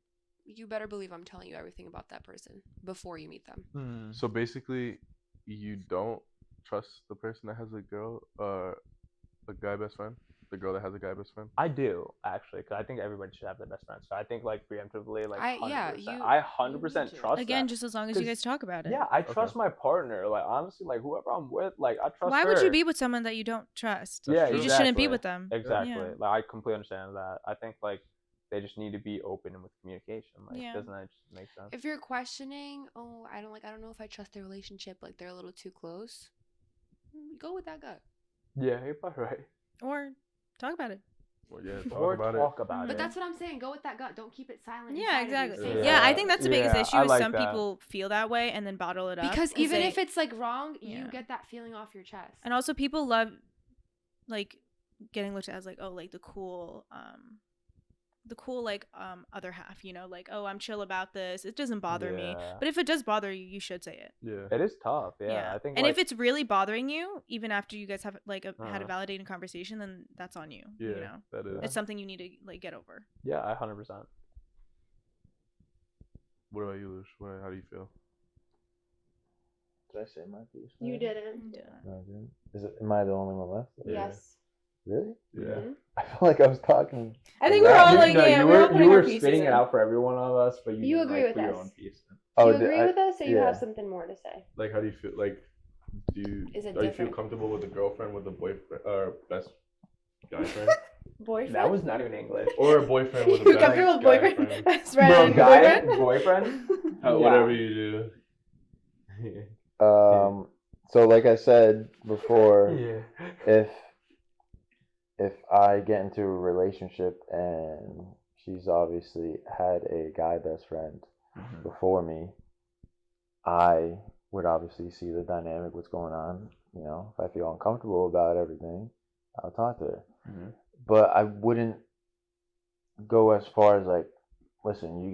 you better believe I'm telling you everything about that person before you meet them. So basically, you don't trust the person that has a guy best friend? The girl that has a guy best friend? I do actually, because I think everybody should have their best friend. So I think like preemptively, like I 100% trust. Again, that. just as long as you guys talk about it. Yeah, I trust my partner. Like honestly, like whoever I'm with, like I trust. Why her. would you be with someone that you don't trust? Yeah, You just shouldn't be exactly. with them. Exactly. Yeah. Like I completely understand that. I think like they just need to be open and with communication. Like Yeah. doesn't that just make sense? If you're questioning, I don't know if I trust their relationship, like they're a little too close, go with that gut. Yeah, you're probably right. Or talk about it. Well, yeah, Or talk about talk it. about But it. that's what I'm saying. Go with that gut. Don't keep it silent. Yeah, inside of you. exactly. Say Yeah, I something. think that's the biggest Yeah, issue I is like some that. people feel that way and then bottle it up. Because and even say- if it's like wrong, you Yeah. get that feeling off your chest. And also people love like getting looked at as like, oh, like the cool like other half, you know, like, oh, I'm chill about this. It doesn't bother me. Yeah. But if it does bother you, you should say it. Yeah. It is tough. Yeah, I think. And like, if it's really bothering you, even after you guys have like had a Uh-huh. validating conversation, then that's on you. Yeah, You know, that is. it's something you need to like get over. yeah, I 100%. What about you, Lush? How do you feel? Did I say my piece? You didn't. No, I didn't. Am I the only one left? Yeah. Yes. Really? Yeah. I feel like I was talking. I think we're all like, no, yeah, you we're all were putting our spitting pieces it in. out for every one of us, but you You didn't, agree like, with put your us. own piece in. Do you did agree I- with us, or you yeah. have something more to say? Like, how do you feel? Like, Is it are you feel different? comfortable with a girlfriend with a boyfriend or best guy friend? Boyfriend. That was not even English. Or a boyfriend with a You're best comfortable with guy boyfriend, friend? best Bro, friend, guy, boyfriend. boyfriend. Yeah. Whatever you do. So like I said before, Yeah. if I get into a relationship and she's obviously had a guy best friend before me, I would obviously see the dynamic, what's going on. You know, if I feel uncomfortable about everything, I'll talk to her. But I wouldn't go as far as like, listen,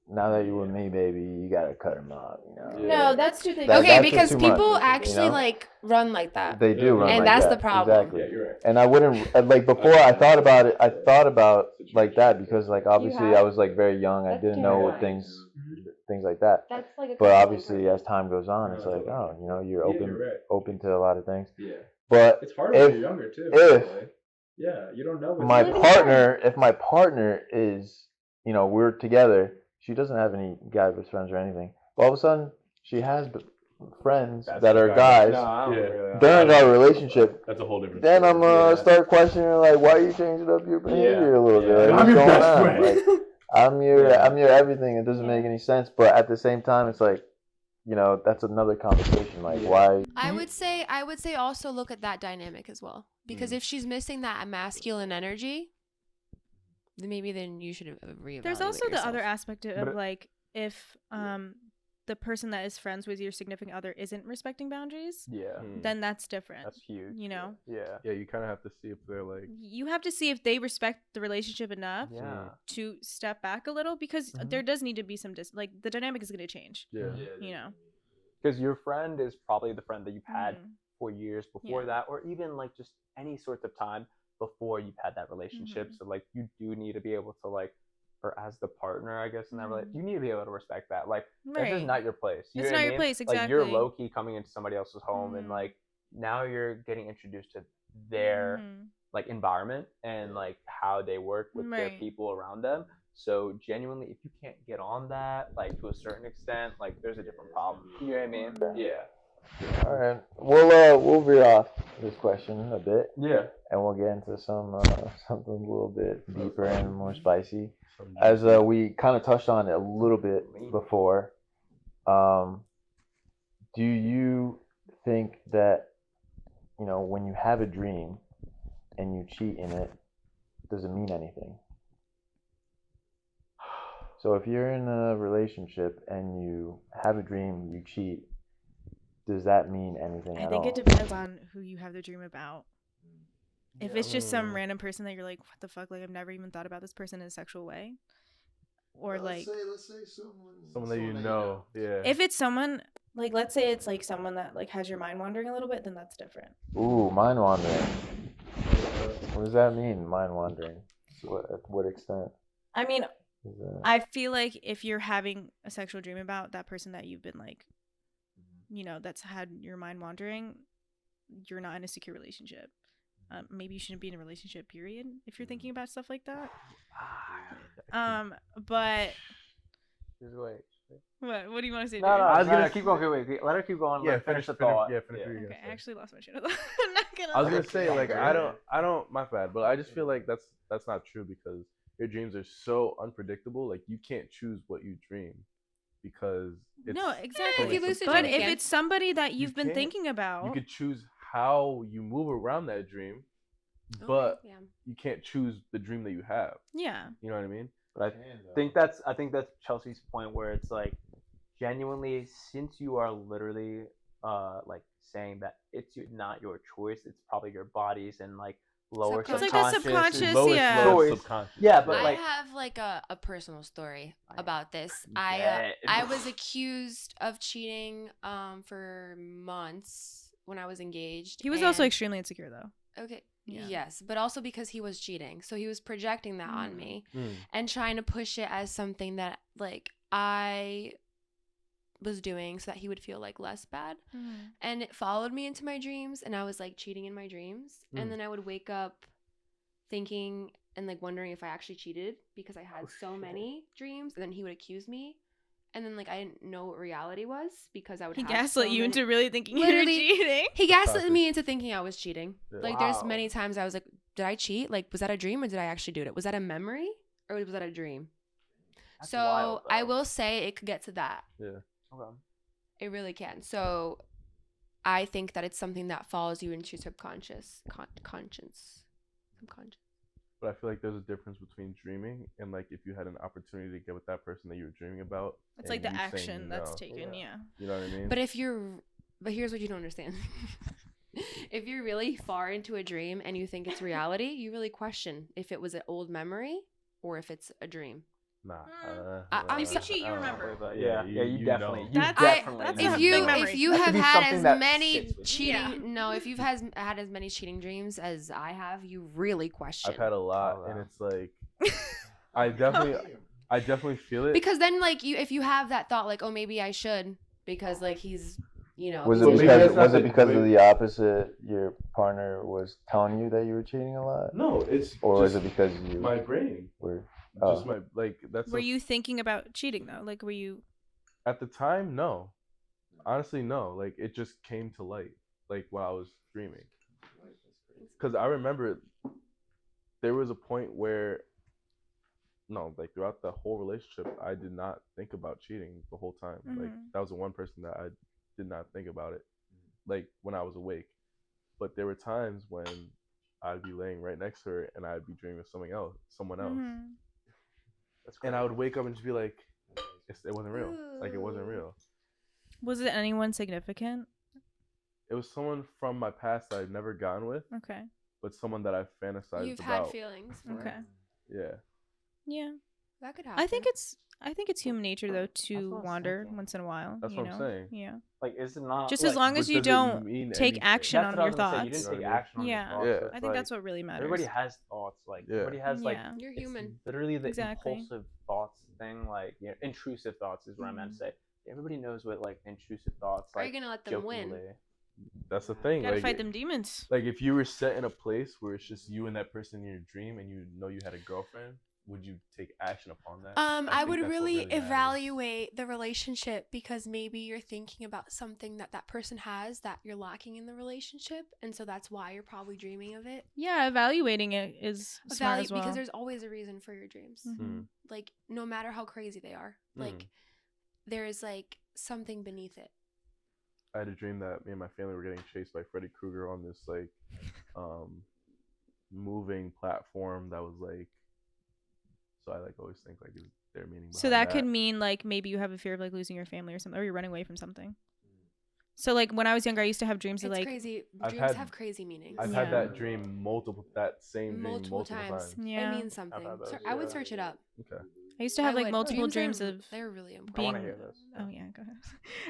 now that you're with me, baby, you gotta cut him off. You know. No, that's too. That- Okay, that's just because too much, people you actually know? like run like that. They do run And like that's that. the problem. Exactly. Yeah, you're right. And I wouldn't like before. I thought about it. I thought about like that because like obviously I was like very young. I didn't know what things like that. That's like a. But obviously as time goes on, it's like, oh, you know, you're open to a lot of things. Yeah. But It's harder when you're younger too. by if the way. Yeah, you don't know. if my partner is, you know, we're together, she doesn't have any guy best friends or anything. But all of a sudden, she has friends that are guys. No, I don't Yeah. really. During our relationship, That's a whole different then story. I'm gonna start questioning like, why are you changing up your behavior a little bit? Like, I'm what's your going best on? friend. Like, I'm your everything. It doesn't make any sense. But at the same time, it's like, you know, that's another conversation. Like, why? I would say also look at that dynamic as well, because if she's missing that masculine energy, then maybe you should reevaluate. There's also yourself. the other aspect of like if the person that is friends with your significant other isn't respecting boundaries, then that's different. That's huge. You know? Yeah. Yeah, you kind of have to see if they're like. You have to see if they respect the relationship enough Yeah. to step back a little, because there does need to be some like the dynamic is going to change. Yeah. You know? Because your friend is probably the friend that you've had Mhm. for years before that, or even like just any sorts of time before you've had that relationship. So like you do need to be able to like, or as the partner, I guess, in that relationship, you need to be able to respect that. Like that's just not your place. You It's know what not I your mean? place, Like you're exactly. low key coming into somebody else's home, and like now you're getting introduced to their like environment and like how they work with their people around them. So genuinely, if you can't get on that, like to a certain extent, like there's a different problem. You know what I mean? Yeah. All right, we'll veer off this question a bit. Yeah. And we'll get into something a little bit deeper and more spicy. As we kind of touched on it a little bit before, do you think that, you know, when you have a dream and you cheat in it, does it mean anything? So if you're in a relationship and you have a dream, you cheat, does that mean anything at all? I think it depends on who you have the dream about. If it's just some random person that you're like, what the fuck, like I've never even thought about this person in a sexual way, or let's say someone that you know. Yeah. If it's someone like, let's say it's like someone that like has your mind wandering a little bit, then that's different. Ooh, mind wandering. What does that mean, mind wandering? At what extent? I mean, I feel like if you're having a sexual dream about that person that you've been like, you know, that's had your mind wandering, you're not in a secure relationship. Maybe you shouldn't be in a relationship, period, if you're thinking about stuff like that. But Just wait. what do you want to say? No, I was gonna keep going. Wait, let her keep going. Yeah, finish the thought. Yeah, finish what you're Okay, gonna say. I actually lost my train of thought. I'm not gonna. I was gonna say like I don't my bad, but I just feel like that's not true because your dreams are so unpredictable. Like you can't choose what you dream because it's No, exactly. If you lucid But dream if again. it's somebody that you've been can't. thinking about, you could choose how you move around that dream, but yeah. you can't choose the dream that you have. yeah. You know what I mean? But I think that's Chelcie's point where it's like genuinely, since you are literally like saying that it's not your choice, it's probably your body's and like lower It's like that subconscious. subconscious, Lowest yeah. level Choice. subconscious. Yeah, but I like have like a personal story about this. Yeah. I was accused of cheating for months when I was engaged. He was also and- extremely insecure, though. okay. Yeah. Yes, but also because he was cheating. So he was projecting that on me and trying to push it as something that like I was doing so that he would feel like less bad. And it followed me into my dreams, and I was like cheating in my dreams. And then I would wake up thinking and like wondering if I actually cheated because I had so many dreams, and then he would accuse me. and then like I didn't know what reality was because I would He have gaslit so you many- into really thinking you were Literally, cheating. He gaslit Classic. me into thinking I was cheating. Yeah. Like there's Wow. many times I was like, did I cheat? Like was that a dream or did I actually do it? Was that a memory or was that a dream? That's So wild, I though. will say it could get to that. Yeah. Okay. It really can. So I think that it's something that follows you into your subconscious conscience. Subconscious. But I feel like there's a difference between dreaming and like if you had an opportunity to get with that person that you were dreaming about. It's like and the you saying action that's no. taken. Yeah. You know what I mean? But here's what you don't understand. If you're really far into a dream and you think it's reality, you really question if it was an old memory or if it's a dream. Nah. If you cheat, you I don't remember. know, but Yeah, yeah, you you definitely, know. you That's- definitely. that's know. a If big you memory. if you That could have be had something as that many sits with you. cheating if you've had as many cheating dreams as I have, you really question. I've had a lot, Oh, and wow. it's like I definitely feel it. Because then like if you have that thought like, oh maybe I should because like he's Was Well, it maybe because that's not was it the because way- of the opposite? Your partner was telling you that you were cheating a lot, No, it's or was just it because you my brain. were? Just my like. That's Were you thinking about cheating though? Like, were you? at the time? No, honestly, no. Like it just came to light, like while I was dreaming. Because I remember there was a point where, no, like throughout the whole relationship, I did not think about cheating the whole time. Like Mhm. that was the one person that I did not think about it, like when I was awake. But there were times when I'd be laying right next to her and I'd be dreaming of someone else, Mhm. and I would wake up and just be like, it wasn't real. Like it wasn't real. Was it anyone significant? It was someone from my past that I'd never gone with, Okay. but someone that I fantasized you've about. had feelings for Okay. it. Yeah. Yeah. That could happen. I think it's human nature though to what I was wander thinking. once in a while. That's you what know? I'm saying. Yeah. Like, is it not Just like, as long But as you does it don't mean take anything? action that's on what I your was gonna say, thoughts. you didn't take You know what I mean? action on Yeah. your thoughts. Yeah. so it's I think like, that's what really matters. everybody has thoughts. Like Yeah. everybody has like Yeah. You're it's human. literally the Exactly. impulsive thoughts thing. Like intrusive thoughts is what I meant to say. Everybody knows what like intrusive thoughts. Are Like you gonna let them win? jokingly. That's the thing. Gotta Like, fight them demons. like if you were set in a place where it's just you and that person in your dream, and you know you had a girlfriend, would you take action upon that? I think would that's what really matters. evaluate the relationship because maybe you're thinking about something that person has that you're lacking in the relationship, and so that's why you're probably dreaming of it. Yeah, evaluating it is smart as well. Because there's always a reason for your dreams. Mhm. Like no matter how crazy they are, like there is like something beneath it. I had a dream that me and my family were getting chased by Freddy Krueger on this like moving platform that was like, so I like always think like is there meaning So behind that could mean like maybe you have a fear of like losing your family or something, or you're running away from something. So like when I was younger, I used to have dreams It's of like crazy. I've Dreams had- have crazy meanings. I've Yeah. had that dream that same dream multiple times. Yeah. It means something. had those, I would yeah. search it up. Okay. I used to have I like would. multiple dreams are- of They're really important. I want to being- hear this. Oh yeah, go ahead.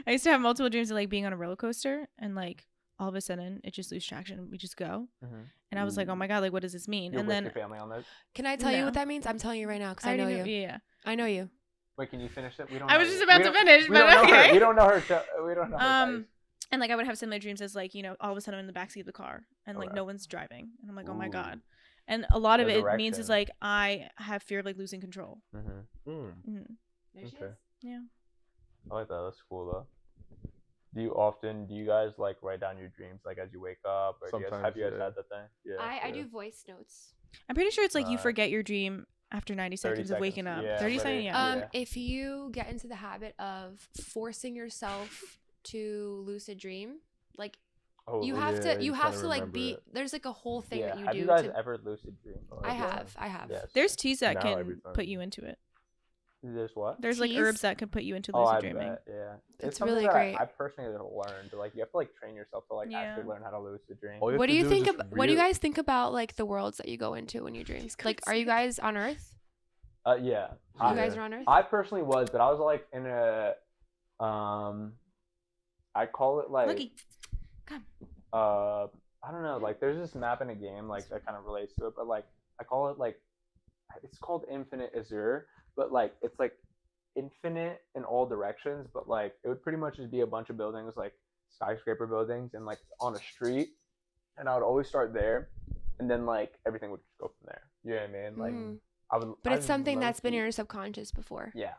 I used to have multiple dreams of like being on a roller coaster and like all of a sudden it just loses traction and we just go. Mhm. And I was like, oh my god, like what does this mean? You're and with then your family on this. Can I tell you No. what that means? I'm telling you right now because I already know you. Yeah. I know you. Wait, can you finish it? We don't. I know was you. just about We to don't- finish, we don't but know her. okay. We don't know her. We don't know her. guys. And like I would have similar dreams as like, you know, all of a sudden I'm in the backseat of the car and like Okay. no one's driving. And I'm like, oh my Ooh. god. And a lot of The it means is direction. like I have fear of like losing control. Mm. Okay. Yeah. I like that. That's cool though. Do you guys like write down your dreams like as you wake up, or Sometimes, have you guys yeah. had that thing? Yeah. I yeah. do voice notes. I'm pretty sure it's like you Uh, forget your dream after 90 seconds of waking up. seconds. Yeah, 30 but seconds, it- yeah. Yeah. If you get into the habit of forcing yourself to lucid dream, like Oh, you yeah, have to, you you kinda have to like remember be. it. There's like a whole thing yeah. that you have do. you guys to, ever lucid dreamed? I have. Yes. There's teas that Now can every time. put you into it. There's what? There's like Teas? herbs that can put you into Oh, lucid I dreaming. bet. Yeah. It's It's something really that great. I personally learned. Like you have to like train yourself to like Yeah. actually learn how to lucid dream. All you have what to do you is think? just What do you real- guys think about like the worlds that you go into when you dream? Like, are you guys on Earth? Yeah. You guys are on Earth. I personally was, but I was like in a I call it like Lucky. Come. I don't know, like there's this map in a game like that kind of relates to it, but like I call it like it's called Infinite Azure, but like it's like infinite in all directions, but like it would pretty much just be a bunch of buildings, like skyscraper buildings, and like on a street, and I would always start there, and then like everything would just go from there. You know what I mean? Like Mhm. But it's something that's been in your subconscious before. Yeah.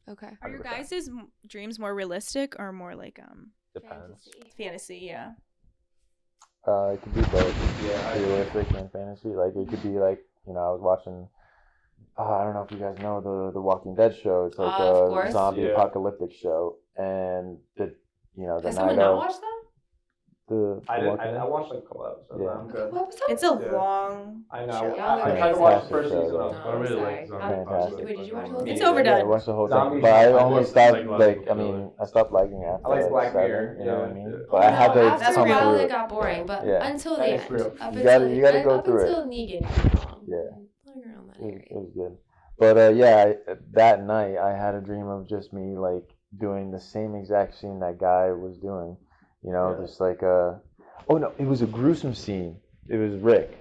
Okay. Are your 100%. guys' dreams more realistic or more like Depends. fantasy? Yeah. It could be both. Yeah, I Realistic and fantasy. Like it could be like, you know, I was watching. I don't know if you guys know the Walking Dead show. It's like Of a course. zombie apocalyptic show, and the Has someone not watched that? I Walking Dead. watched like a couple episodes. Yeah. I'm good. What was that? It's a Yeah. long. I know. Show. I tried to watch the first Fantastic season. show, I don't really like zombie Fantastic. apocalypse. Wait, did you watch the whole It's thing? overdone. Yeah, I watched the whole thing, Zombies but I not- only I stopped like I mean, I stopped liking after I like Black 7, Mirror, you know what I yeah, mean? yeah. But I had to That's After a come real. while, through it it. got boring, but Yeah. until the That is end, real. up You until gotta go up through it. until Negan came along. Yeah. Like around that It area. was good. But yeah, that night I had a dream of just me like doing the same exact scene that guy was doing. You know, Yeah. just like oh no, it was a gruesome scene. It was Rick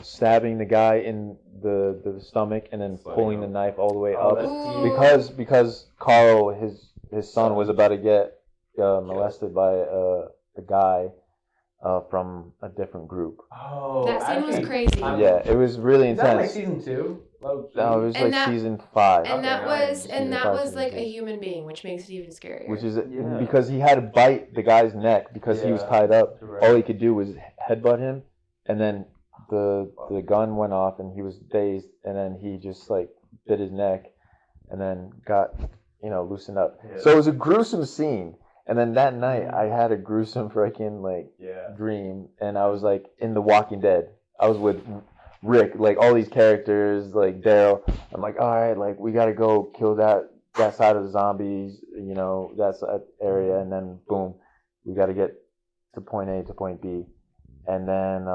stabbing the guy in the stomach and then pulling the knife all the way Oh, up that's Ooh. because Carl his son was about to get molested by a guy from a different group. Oh, That scene was crazy. Yeah, it was really Is that like intense. season 2? No, it was And like that- season 5. And that Okay, was Season 5, like season a 6. human being, which makes it even scarier. Which is Yeah. because he had to bite the guy's neck because he was Yeah. tied up. Right. All he could do was headbutt him, and then the gun went off and he was dazed, and then he just like bit his neck, and then got loosened up. Yeah. So it was a gruesome scene. And then that night I had a gruesome freaking like Yeah. dream, and I was like in The Walking Dead. I was with Rick, like all these characters, like Daryl. I'm like, all right, like we gotta go kill that side of the zombies, that area, and then boom, we gotta get to point A to point B. And then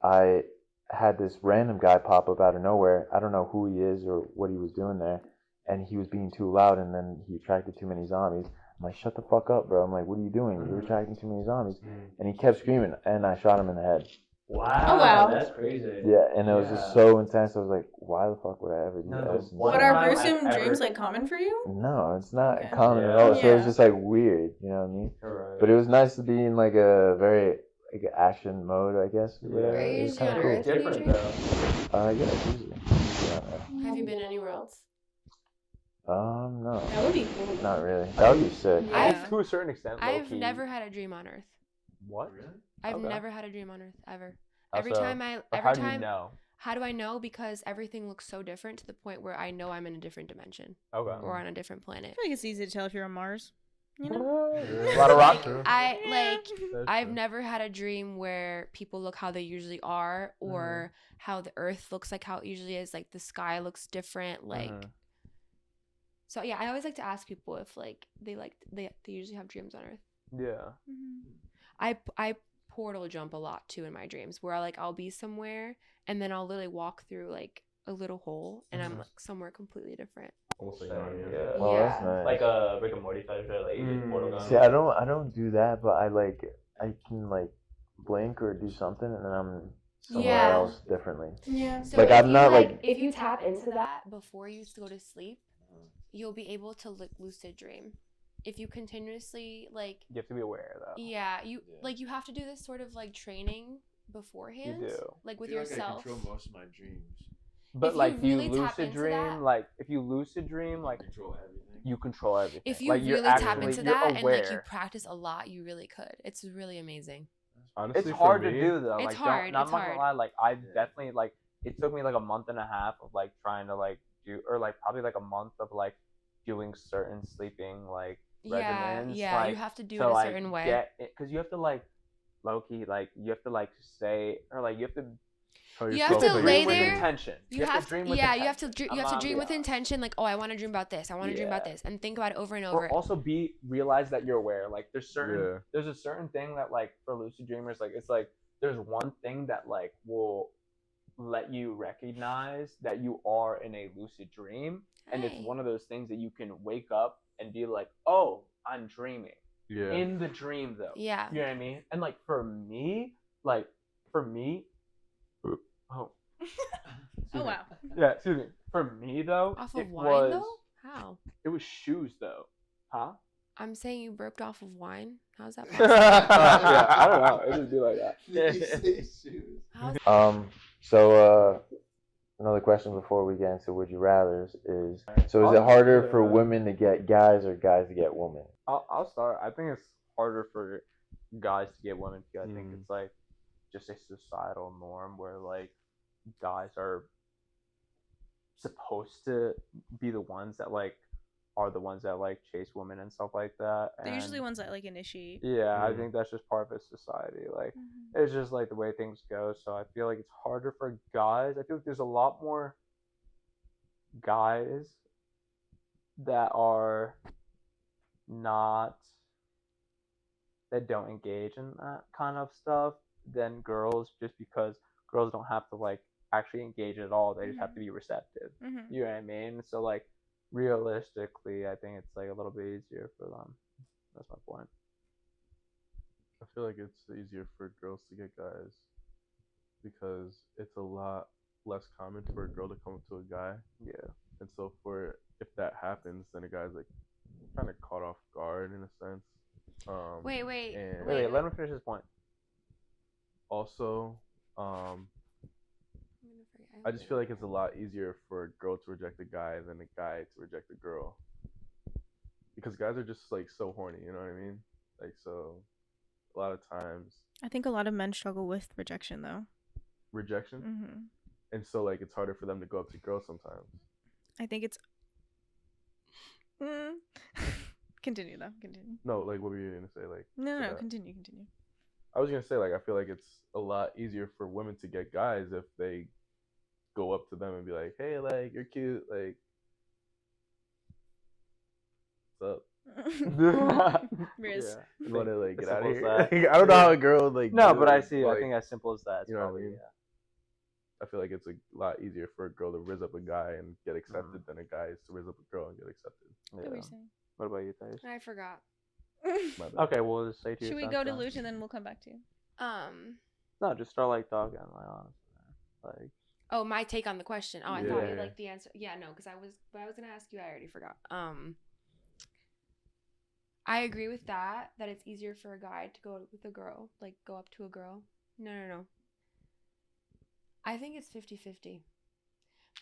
I had this random guy pop up out of nowhere. I don't know who he is or what he was doing there, and he was being too loud, and then he attracted too many zombies. I'm like, shut the fuck up, bro. I'm like, what are you doing? You're attracting too many zombies. And he kept screaming, and I shot him in the head. Wow. Oh, wow. That's crazy. Yeah, and it was just so intense. I was like, why the fuck would I ever do No, that? but But One are time gruesome I've dreams ever- like common for you? No, it's not Okay. common at Yeah. all. So it was Yeah. just like weird, you know what I mean? Right. But it was nice to be in like a very like action mode, I guess. Yeah. Whatever. Are you It was usually kind on of cool. Earth? different Did you though. Yeah, usually. Have you been anywhere else? No, That would be cool. not really. That would be sick. Yeah. To a certain extent, I've low-key. never had a dream on Earth. What? I've Okay. never had a dream on Earth ever. How Every so? time I Or every how do you time know? how do I know? Because everything looks so different to the point where I know I'm in a different dimension Okay. or on a different planet. I feel like it's easy to tell if you're on Mars. You know? A lot of rock. I've never had a dream where people look how they usually are or how the earth looks like how it usually is, like the sky looks different, like so yeah, I always like to ask people if like they usually have dreams on Earth. Yeah. I portal jump a lot too in my dreams where I'll be somewhere and then I'll literally walk through like a little hole and I'm like somewhere completely different. Almost like Yeah. Narnia. Well, Yeah. that's nice. Like a Rick and Morty type show, like you just portal gun. See, I don't do that, but I can like blink or do something and then I'm somewhere Yeah. else differently. Yeah. So Like, if I'm you, not, like- if you tap into that before you go to sleep, you'll be able to lucid dream. If you continuously like You have to be aware though. you have to do this sort of like training beforehand. You do. Like with I feel yourself. Like I control most of my dreams. But If you like, do you really tap lucid into dream? that- Like, if you lucid dream, I like control everything. you control everything. If you like, really you're tap actually, into you're that and like you aware. practice a lot, you really could. It's really amazing. Honestly, It's for hard me, to do though. It's Like, hard, I'm it's not gonna hard. lie. Like, I've definitely like. It took me like a month and a half of like trying to like do, or like probably like a month of like doing certain sleeping like regimens. Yeah, like, you have to do it to, a like, certain way. get it, because you have to like low key like you have to like say or like you have to tell You have yourself to that you're lay dream with there. intention. You have to, dream with yeah, intention. you have to I'm you have to not- dream with yeah. intention. Like, oh, I want to dream about this. I want to dream about Yeah. this, and think about it over and Or over. also realize that you're aware. Like there's Yeah. a certain thing that like for lucid dreamers, like it's like there's one thing that like will let you recognize that you are in a lucid dream, and it's Hey. one of those things that you can wake up and be like, oh, I'm dreaming. Yeah. In the dream though. Yeah. You know what I mean? And like for me, oh Oh wow. yeah, excuse me. For me though, Off of it wine was though? How? it was shoes though. Huh? I'm saying you burped off of wine. How's that Yeah, possible? I don't know. It just be like that. How's So another question before we get into would you rather's is, so is it harder for women to get guys or guys to get women? I'll start. I think it's harder for guys to get women because I think it's like just a societal norm where like guys are supposed to be the ones that like are the ones that like chase women and stuff like that. They're usually ones that like initiate. Yeah, I think that's just part of a society. Like it's just like the way things go. So I feel like it's harder for guys. I feel like there's a lot more guys that are not that don't engage in that kind of stuff than girls, just because girls don't have to like actually engage at all. They just have to be receptive. You know what I mean? So like realistically, I think it's like a little bit easier for them. That's my point. I feel like it's easier for girls to get guys because it's a lot less common for a girl to come up to a guy. Yeah. And so if that happens, then a guy's like kind of caught off guard in a sense. Wait. Let him finish his point. Also, I just feel like it's a lot easier for a girl to reject a guy than a guy to reject a girl. Because guys are just like so horny, you know what I mean? Like, so a lot of times. I think a lot of men struggle with rejection though. Rejection? And so like it's harder for them to go up to girls sometimes. I think it's continue. No, like what were you gonna say? Like no, continue. I was gonna say like I feel like it's a lot easier for women to get guys if they go up to them and be like, hey, like you're cute, like what's up? Riz. You wanna like get out of simple as here? that. Like, I don't know how a girl like No, do but I it, see. like, I think as simple as that. you know what I probably, mean? I feel like it's a lot easier for a girl to riz up a guy and get accepted than a guy is to riz up a girl and get accepted. Yeah. What are you saying? What about you, Thais? I forgot. Okay, we'll just say to you. Should we go to Lucian and then we'll come back to you? No, just start like talking, like honestly, like. Oh, my take on the question. Oh, I thought you liked the answer. Yeah, no, because I was gonna ask you. I already forgot. I agree with that it's easier for a guy to go with a girl, like go up to a girl. No. I think it's 50-50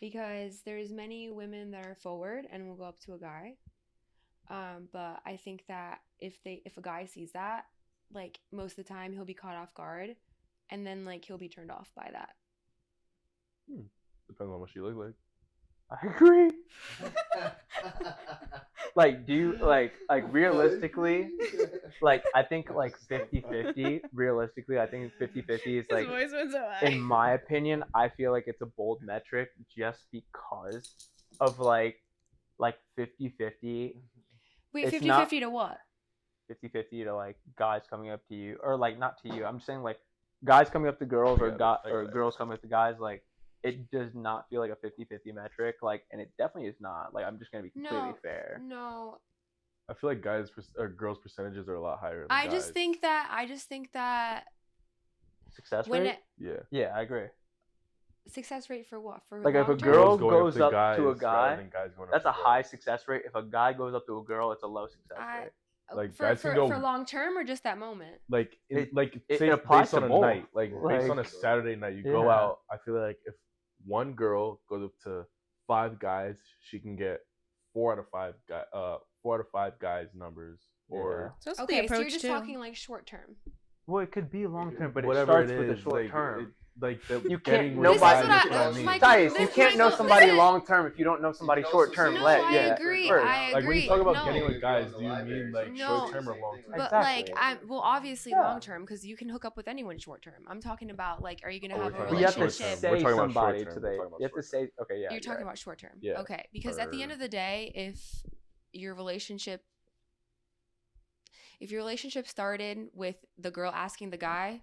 because there's many women that are forward and will go up to a guy. But I think that if a guy sees that, like most of the time he'll be caught off guard and then like he'll be turned off by that. Depends on what she looks like. I agree. Like, do you like realistically? Like, I think like 50-50. Realistically, I think 50-50 is like. His voice went so high. In my opinion, I feel like it's a bold metric just because of like 50-50. Wait, 50-50 to what? 50-50 to like guys coming up to you, or like not to you. I'm saying like guys coming up to girls or girls coming up to guys. Like it does not feel like a 50-50 metric. Like, and it definitely is not. Like I'm just gonna be completely fair. No. I feel like girls' percentages are a lot higher than I guys. just think that success rate. Yeah, I agree. Success rate for what? For like if a long-term? girl goes up guys to a guy, rather than guys going up that's to a girls. high success rate. If a guy goes up to a girl, it's a low success rate. Like for guys can go for long term or just that moment. like it say applies based on to a both. night, like based on a Saturday night, you go out. I feel like if one girl goes up to 5 guys, she can get 4 out of 5 guys numbers. Or so okay, so you're just talking like short term. Well, it could be long term, but whatever it starts with the short term. You can't know Thais, you can't know somebody long term if you don't know somebody short term. No, I agree. Like when you talk about getting with guys, do you mean like short term or long term? But like, obviously long term because you can hook up with anyone short term. I'm talking about like, are you gonna have a relationship? You have to say somebody today. You have to say, okay, yeah. You're talking about short term. Yeah. Okay, because at the end of the day, if your relationship started with the girl asking the guy,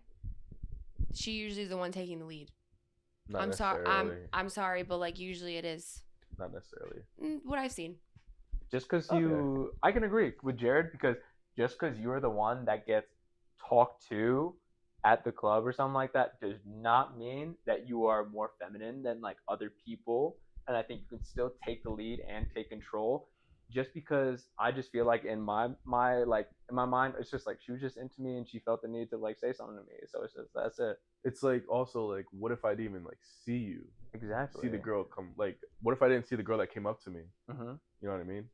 she usually is the one taking the lead. I'm sorry, but like usually it is. Not necessarily. What I've seen. Just because I can agree with Jared because just because you're the one that gets talked to at the club or something like that does not mean that you are more feminine than like other people. And I think you can still take the lead and take control just because I just feel like in my mind, it's just like she was just into me and she felt the need to like say something to me. So it's just that's it. It's like also like, what if I didn't even like see you? Exactly. See the girl come, like, what if I didn't see the girl that came up to me? Mm-hmm. You know what I mean?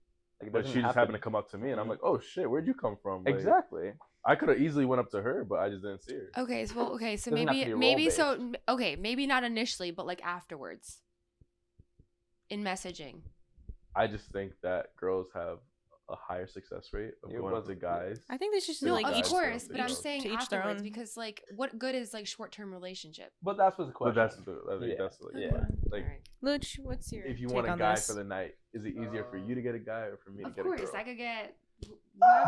Like, But she just happened to come up to me, and I'm like, oh shit, where'd you come from? Like, Exactly. I could have easily went up to her, but I just didn't see her. Okay, so so Doesn't have to be maybe role-based. maybe not initially, but like afterwards in messaging. I just think that girls have a higher success rate of going up to guys. I think they should No, like of guys course, don't but I'm think saying to each their afterwards own. because like, what good is like short-term relationship? But that's what the But question. I think that's like, Yeah. like All right. Luch, what's your if you take want a on guy this? for the night, is it easier for you to get a guy or for me to Of get a girl? course, I could get.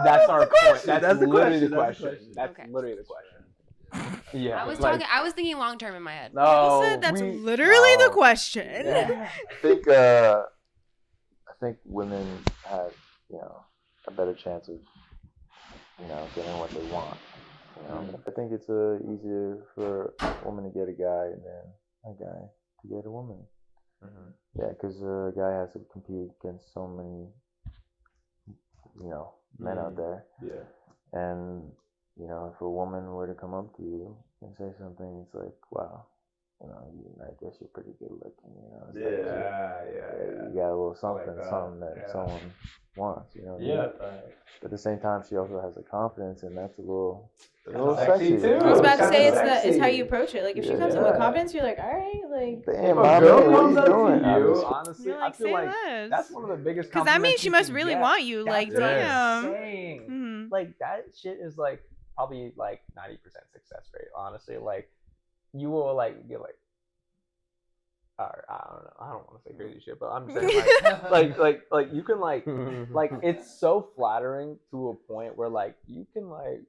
That's our point. That's the literally the question. question. That's Okay. literally the question. Yeah. I was like, talking. I was thinking long-term in my head. No. You said that's we- literally the Oh. question. Yeah. I think women have, a better chance of, getting what they want. I think it's easier for a woman to get a guy than a guy to get a woman. Mm-hmm. Yeah, because a guy has to compete against so many, men out there. Yeah. And, if a woman were to come up to you and say something, it's like, wow, I guess you're pretty good looking, It's like you got a little something, that someone wants, what I mean? But at the same time, she also has the confidence, and that's a little sexy, too. I was about to say Kinda it's how sexy. you approach it. Like if she Yeah. comes in with confidence, you're like, all right, like. Damn, If a my girl man, what comes you up to doing? I'm you, just- honestly, You're like, I feel say like less. that's one of the biggest Because that means compliments she you must can really get. want you. Like, That's what I'm damn. saying. Mhm. Like that shit is like probably like 90% success rate. Honestly, like you will like get like. I don't know. I don't want to say crazy shit, but I'm saying like you can like it's so flattering to a point where like you can like.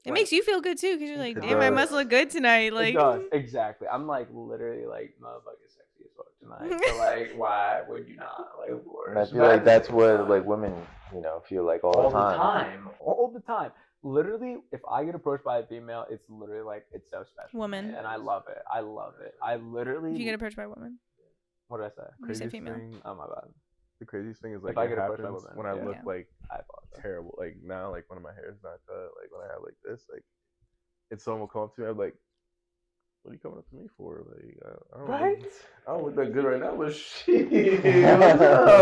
It makes you feel good too, because you're like, It damn, I does. must look good tonight. Like, It does exactly. I'm like literally like motherfucking sexy as fuck tonight. So like, why would you not? Like, of course. And I feel like that's what like women, feel like all the time. All the time. Literally, if I get approached by a female, it's literally like it's so special. Woman. And I love it. I love it. I literally. if you get approached by a woman, What did I say? you say Craziest female. thing, Oh my bad. the craziest thing is like I it get approached by happens women, when I yeah. look Yeah. like I apologize. terrible. Like now, like when my hair is not cut, like when I have like this, like, and someone will come up to me, I'm like, what are you coming up to me for? Like, I don't Right? look, I don't look that good right now, but shit. No.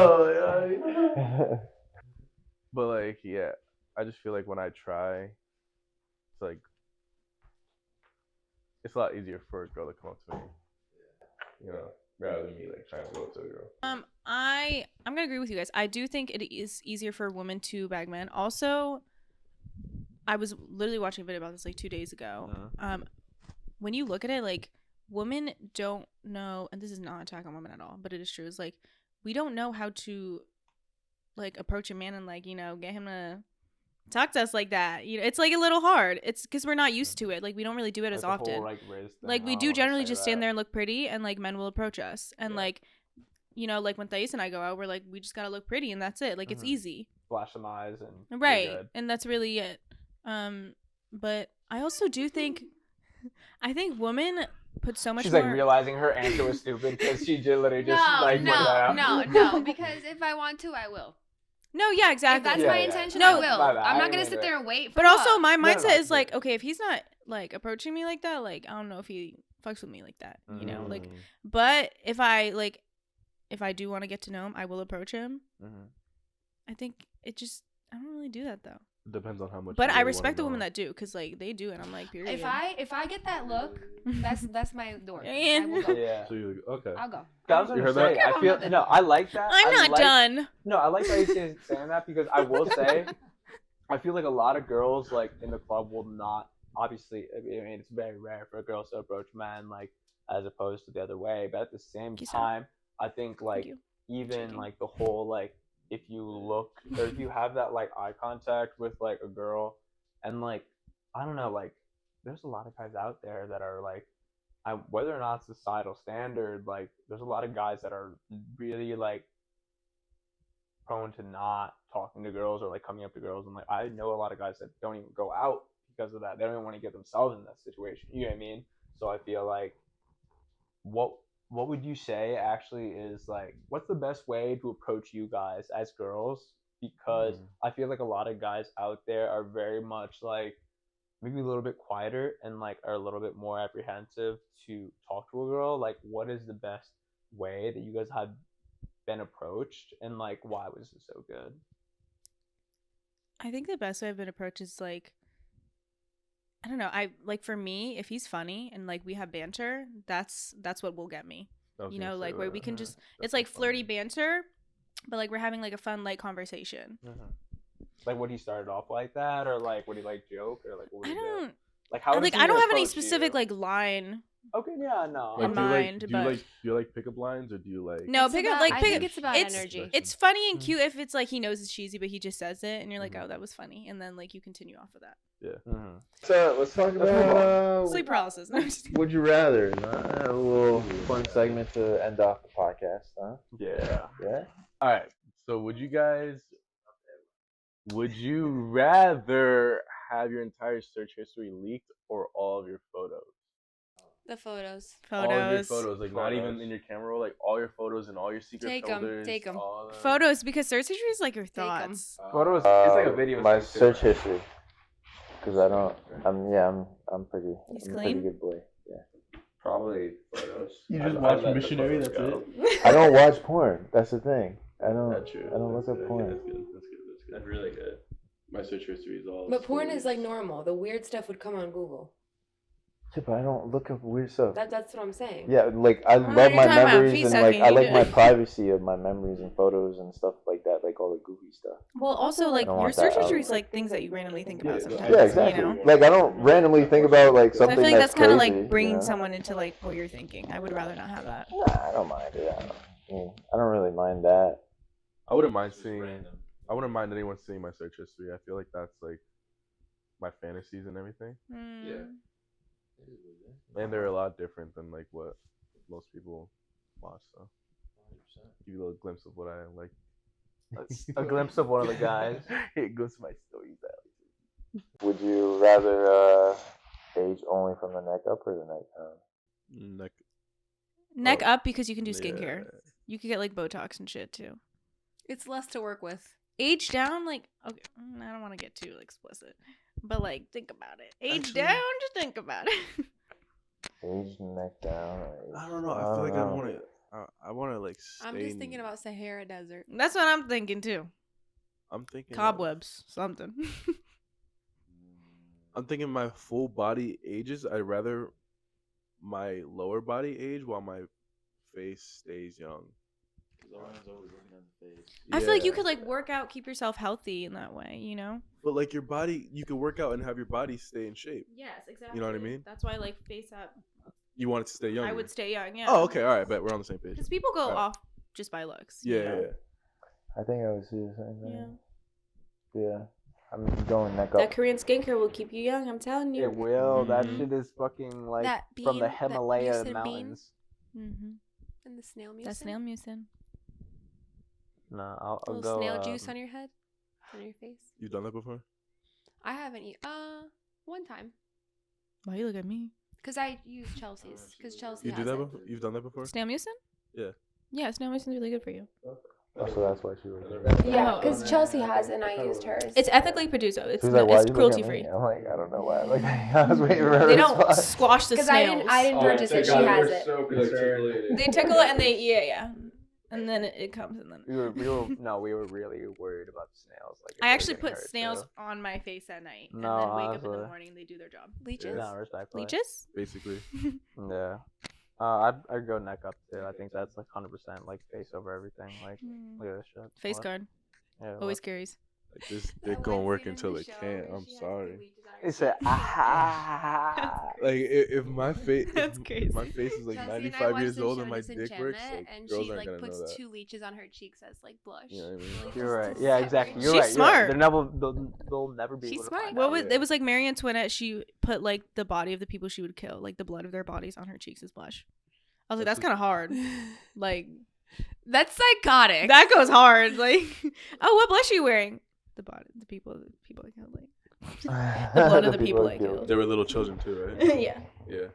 But like, yeah, I just feel like when I try, it's like it's a lot easier for a girl to come up to me, rather than me like trying to go up to a girl. I'm gonna agree with you guys. I do think it is easier for a woman to bag men. Also, I was literally watching a video about this like 2 days ago. When you look at it, like women don't know, and this is not an attack on women at all, but it is true. It's like we don't know how to like approach a man and like get him to talk to us like that. It's like a little hard. It's because we're not used to it. Like we don't really do it as Like, the often. whole, like, race thing, Like I we don't do wanna generally say just stand that. there and look pretty, and like men will approach us, and Yeah. like like when Thais and I go out, we're like we just gotta look pretty, and that's it. Like it's Mhm. easy, Flash some eyes and you're right? good. And that's really it. But I also do think, I think women put so much She's more. like realizing her answer was stupid because she literally just No, like put that no, out. no. Because if I want to, I will. No, yeah, If exactly. that's Yeah, my yeah. intention, No, I will. my bad. I I'm not didn't gonna mean sit to- there and wait. For But also, what? my No, no, mindset no, is like, yeah. okay, if he's not like approaching me like that, like I don't know if he fucks with me like that, like. But if I do want to get to know him, I will approach him. I think I don't really do that though. It depends on how much. But you I really respect the wanna women know. that do, cause like they do, and I'm like, period. If I get that look, that's my door. Yeah. I will go. Yeah. So you're like, okay. I'll go. I was You gonna heard say, that? I feel no, I like that. I'm I not like, done. No, I like that you're saying that because I will say, I feel like a lot of girls like in the club will not. Obviously, I mean it's very rare for girls to approach men like as opposed to the other way. But at the same Thank you, sir. time, I think like you. even Shaking. like the whole like if you look or if you have that like eye contact with like a girl and like I don't know like there's a lot of guys out there that are like whether or not it's societal standard like there's a lot of guys that are really like prone to not talking to girls or like coming up to girls and like I know a lot of guys that don't even go out because of that. They don't even want to get themselves in that situation. You know what I mean? So I feel like what what would you say actually is like, what's the best way to approach you guys as girls? Because I feel like a lot of guys out there are very much like maybe a little bit quieter and like are a little bit more apprehensive to talk to a girl. Like, what is the best way that you guys have been approached, and like why was it so good? I think the best way I've been approached is like, I don't know. I like, for me, if he's funny and like we have banter, that's what will get me. You know, like where we can just, it's like flirty banter, but like we're having like a fun, light conversation. Like, would he start off like that, or like would he like joke, or like what would I he do? don't Like, how like, does he I don't have any approach specific you? like line. Okay, yeah, no. in mind, do but you like pickup lines, or do you like? no, It's pick up about- like I pick think up. it's about energy. It's funny and cute if it's like he knows it's cheesy, but he just says it, and you're like, oh, that was funny, and then like you continue off of that. So let's talk about Sleep paralysis. No, I'm just kidding. would you rather? A little fun segment to end off the podcast, huh? Yeah. Yeah. All right. So would you rather have your entire search history leaked or all of your photos? The photos. All of your Photos. photos, like not even in your camera roll, like all your photos and all your secret Take 'em, folders. take 'em. all the- Photos, because search history is like your 'em. thoughts. Photos. It's like a video. My thing, too, search right? history. Because I don't. I'm pretty. He's I'm a clean? pretty good boy. Yeah. Probably photos. You I'd- just I'd watch let the Missionary, photos that's go. it? I don't watch porn. That's the thing. I don't. That's true. I don't look up porn. That's good. That's good. That's good. That's really good. My search history is all. But porn is like stories. normal. The weird stuff would come on Google. Yeah, but I don't look up weird stuff. That's what I'm saying. Yeah, like I Well, love you're my talking about memories feet and like sucking, I you like do. my privacy of my memories and photos and stuff like that, like all the goofy stuff. Well, also like don't your want search that history out. is like things that you randomly think about sometimes. Yeah, exactly. You know? Like I don't randomly think about like So I something feel like that's kind of crazy, like bringing you know? someone into like what you're thinking. I would rather not have that. Nah, I don't mind it. I don't really mind that. I wouldn't mind Just seeing. random. I wouldn't mind anyone seeing my search history. I feel like that's like my fantasies and everything, Yeah. and they're a lot different than like what most people watch. So, give you a little glimpse of what I like. A glimpse of one of the guys. It goes to my stories out. Would you rather age only from the neck up or the neck down? Neck Oh, up because you can do yeah. skincare. You could get like Botox and shit too. It's less to work with. Age down, like, okay, I don't want to get too explicit, but like think about it. Age Actually- down, just think about it. Age neck down. Or age, I don't know. I feel like I want to. I want to like. Stay I'm just thinking about Sahara Desert. That's what I'm thinking too. I'm thinking Cobwebs, something. I'm thinking my full body ages. I'd rather my lower body age while my face stays young. Lauren's always looking at the face. I feel like you Yeah. could like work out, keep yourself healthy in that way, you know? But like your body, you could work out and have your body stay in shape. Yes, exactly. You know what I mean? That's why like face up. You want it to stay young. I would stay young, yeah. Oh, okay. All right. Bet we're on the same page. Because people go Alright. off just by looks. you Yeah, yeah, know? yeah. I think I would see the same Yeah. thing. Yeah. I'm going neck That up. Korean skincare will keep you young. I'm telling you. It will. That Mhm. shit is fucking like That from the bean, that Himalaya mucin bean. mountains. Mm-hmm. And the snail mucin. That's snail mucin. No, I'll Little go. snail juice on your head, on your face. You've done that before? I haven't one time. Why you look at me? Cause I use Chelcie's. Cause Chelsea You has do that it. before? You've done that before? Snail mucin? Yeah. Yeah, snail mucin's really good for you. Oh, so that's why she was. Yeah, Oh. because Chelsea has and I used hers. It's ethically produced though. It's She was like, "Why it's you looking cruelty at me?" free. I'm like, I don't know why. Like, I was waiting for her. They to don't respond. squash the Because snails. I didn't purchase it. She has it. So concerned. They tickle it and they yeah. And then it comes and then We were really worried about the snails. Like, if I they were actually getting put hurt, snails too. on my face at night and No, then wake up in the honestly. morning they do their job. Leeches. No, respectfully. Leeches? Basically. Yeah. I'd go neck up too. I think that's like 100% like face over everything. Like, look at this shit. Face What? guard. Yeah. Always what? carries. Like this dick gonna work until it can't. I'm sorry. It said, ah. Like if my face, That's crazy. my face is like Chelsea and I 95 watched years the old show and my dick works, Disenchantment, like and girls she aren't like gonna know puts that. 2 leeches on her cheeks as like blush. You know what I mean? Like, You're just right. to Yeah, separate exactly. them. You're She's right. smart. They'll never be She's able to smart. find What out. was Yeah. it was like Marie Antoinette, she put like the body of the people she would kill, like the blood of their bodies on her cheeks as blush. I was like, that's That's kind of hard. Like That's psychotic. that goes hard. Like, oh, what blush are you wearing? The people I killed, like the blood of the people I killed. They were little children too, right? Yeah. Yeah.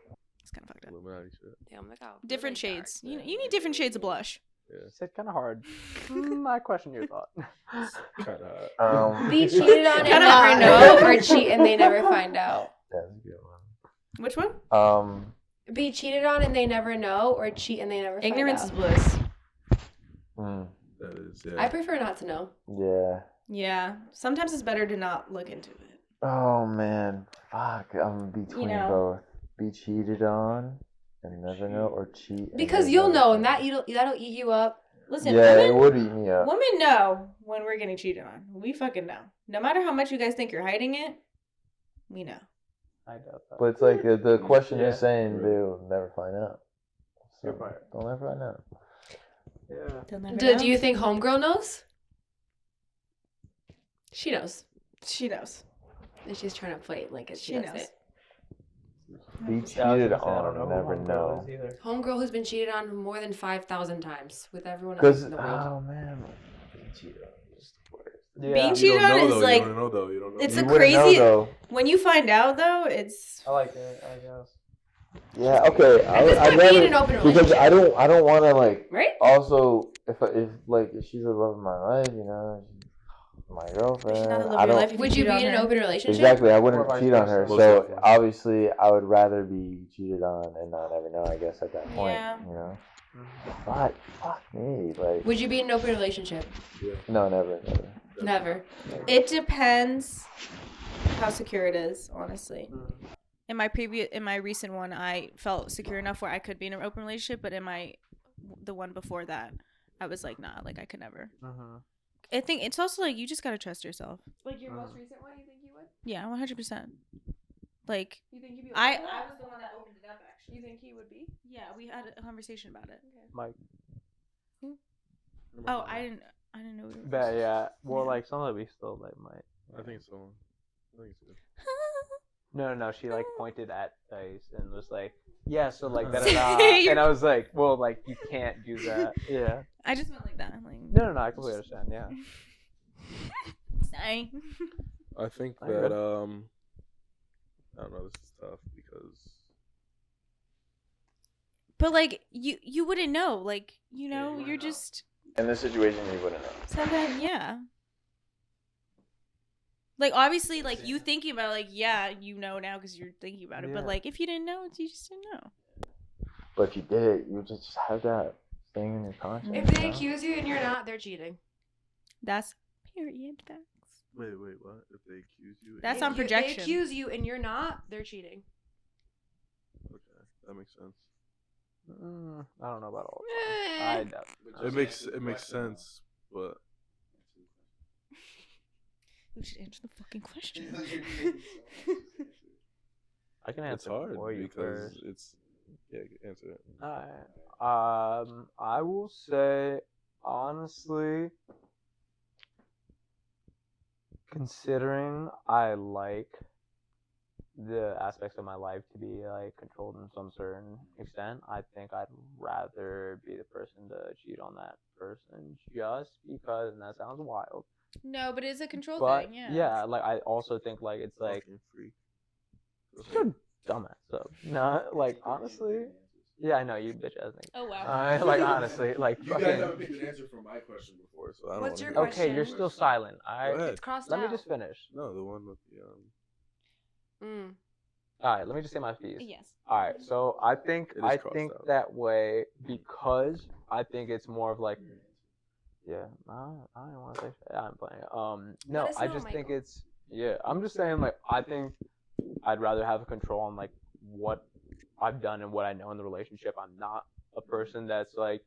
kind of fucked up. Illuminati shit. Damn, look out. Different Really shades. dark. You need different shades of blush. Yeah. It's kind of hard. I question your thought. Kind of. Be cheated on and Kinda never hot. know, or cheat and they never find out. That's a good one. Which one? Be cheated on and they never know, or cheat and they never Ignorance is find out. bliss. That is, yeah. I prefer not to know. Yeah. Yeah. Sometimes it's better to not look into it. Oh man, fuck. I'm between both. Be cheated on and never know, or cheat. And Because they you'll never know, and find that'll eat you up. Listen, Yeah, women, it would eat me up. women know when we're getting cheated on. We fucking know. No matter how much you guys think you're hiding it, we know. I doubt that. But it's like the question Yeah. is saying they'll never find out. So You're right. they'll never find out. Yeah. They'll never Do know. you think homegirl knows? She knows. She knows. And she's trying to play it like she She does knows. it. Be Yeah, I was cheated gonna say, I on don't know and who never homegirl know. is either. Homegirl who's been cheated on more than 5,000 times with everyone else Because in the world. oh man, being cheated on is the worst. Yeah. Being You cheated don't on know, is though. like, You don't know, though. You don't know. it's You a wouldn't know, crazy. though. When you find out, though, it's. I like it, I guess. Yeah. Okay. At this point, be in an open because relationship. I don't want to like. Right? Also, if she's the love of my life, you know, she's my girlfriend. She's not the love I of your don't. life if Would you cheat be on in an her. open relationship? Exactly, I Or wouldn't vice cheat on versa. her. Most So definitely. obviously, I would rather be cheated on and not ever know. I guess at that point, Yeah. you know. But fuck me, like Would you be in an open relationship? no, never. Never. It depends how secure it is, honestly. In my recent one, I felt secure enough where I could be in an open relationship, but the one before that, I was like, nah, like I could never. I think it's also like you just gotta trust yourself. Like your most recent one, you think you would? Yeah, 100%. Like You think he'd be? I was the one that opened it up actually. You think he would be? Yeah, we had a conversation about it. Mike. Oh, I didn't know. What it was. But yeah, well, Yeah. like some of we still like might. I think so. I think so. No. She like pointed at Dice and was like, "Yeah, so like da da da," You're- and I was like, "Well, like you can't do that." Yeah. I just went like that. Like No, I completely understand. Yeah. sorry. I think I agree. that I don't know. This is tough because But like you wouldn't know. Like you're just In this situation, you wouldn't know. sometimes yeah. Like obviously, like you thinking about it, like yeah, you know now because you're thinking about it. But Yeah. like if you didn't know, you just didn't know. But if you did it, you would just have that thing in your conscience. If they you know? accuse you and you're not, they're cheating. That's period facts. wait, what? If they accuse you? That's If on They projection. accuse you and you're not, they're cheating. Okay, that makes sense. I don't know about all. Of them. I doubt. It makes sense, but We should answer the fucking question. I can it's answer hard for you because first. it's answer it. Alright. I will say honestly, considering I like the aspects of my life to be like controlled in some certain extent, I think I'd rather be the person to cheat on that person just because, and that sounds wild, No, but it's a control but thing. Yeah. like I also think like it's like Fucking freak. you're a dumbass. So no, like honestly, yeah, I know you bitch ass nigga. Oh wow. Like honestly, like You guys fucking. haven't picked an answer for my question before, so I don't What's wanna your hear it. Okay, you're still silent. Go Alright, ahead. It's crossed let me out. just finish. No, the one with the Alright, let me just say my piece. Yes. Alright, so I think It is crossed out. that way because I think it's more of like, yeah, I don't want to say shit. I'm playing. No, Let us I know, just think Michael. it's I'm just saying like I think I'd rather have control on like what I've done and what I know in the relationship. I'm not a person that's like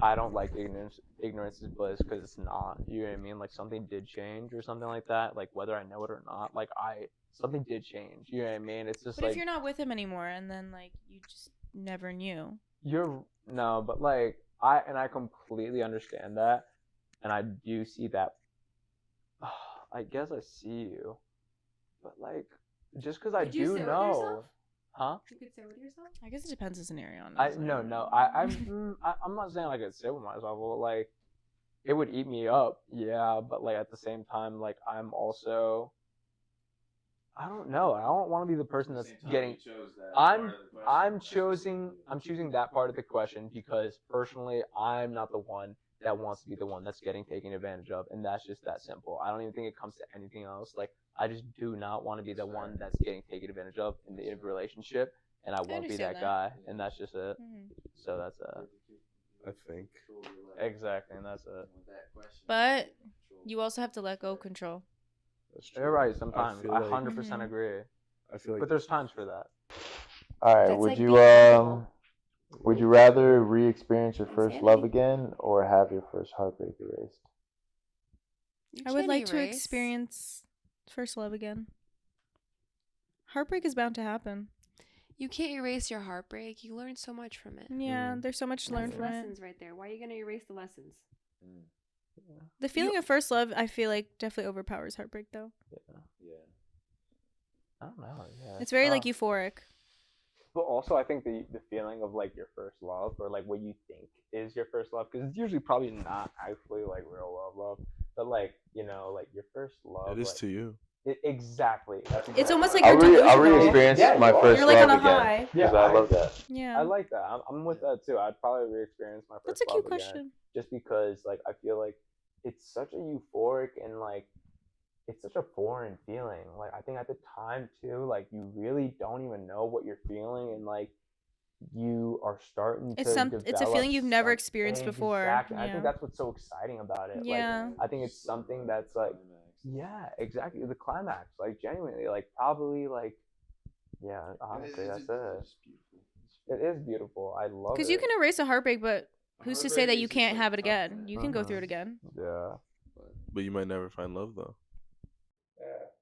I don't like ignorance. Ignorance is bliss because it's not. You know what I mean? Like something did change or something like that. Like whether I know it or not. Like something did change. You know what I mean? It's just But like if you're not with him anymore, and then like you just never knew. but like I completely understand that, and I do see that. I guess I see you, but like just because I Could you do sit with know, yourself? huh? You could sit with yourself? I guess it depends the scenario. I'm not saying like I'd sit with myself, but like it would eat me up, yeah. But like at the same time, like I'm also, I don't know. I don't want to be the person that's getting. I'm choosing that part of the question because personally, I'm not the one that wants to be the one that's getting taken advantage of, and that's just that simple. I don't even think it comes to anything else. Like, I just do not want to be the one that's getting taken advantage of in the relationship, and I won't be that guy, and that's just it. So that's I think. exactly, and that's it. But you also have to let go of control. That's true. You're right. Sometimes feel I like- 100% agree, I feel like but there's times for that. All right. That's Would like you being humble. would you rather re-experience your first Insanity. love again or have your first heartbreak erased? You I would can't like to erase. experience first love again. Heartbreak is bound to happen. You can't erase your heartbreak. You learn so much from it. Yeah, there's so much to learn That's from it. lessons right there. Why are you gonna erase the lessons? The feeling of first love, I feel like, definitely overpowers heartbreak, though. Yeah. I don't know. Yeah. It's very, like, tough. euphoric. But also, I think the feeling of like your first love, or like what you think is your first love, because it's usually probably not actually like real love, but like like your first love. It is like, to you. Exactly. That's It's almost like I'll you're delusional. re-experience my first You're like love on a again. high. Because I love that. Yeah. I like that. I'm with that too. I'd probably re-experience my first That's a love cute again, question. just because like I feel like it's such a euphoric and like it's such a foreign feeling. Like I think at the time too, like you really don't even know what you're feeling, and like you are starting It's to it's a feeling you've never develop experienced something. before. Exactly. Yeah. I think that's what's so exciting about it. Yeah. Like, I think it's something that's like, yeah, exactly, the climax. Like genuinely, like probably like, yeah, honestly, that's it. It is beautiful. I love it. Because you can erase a heartbreak, but who's to say that you can't have it again? You can go through it again. Yeah. But you might never find love though.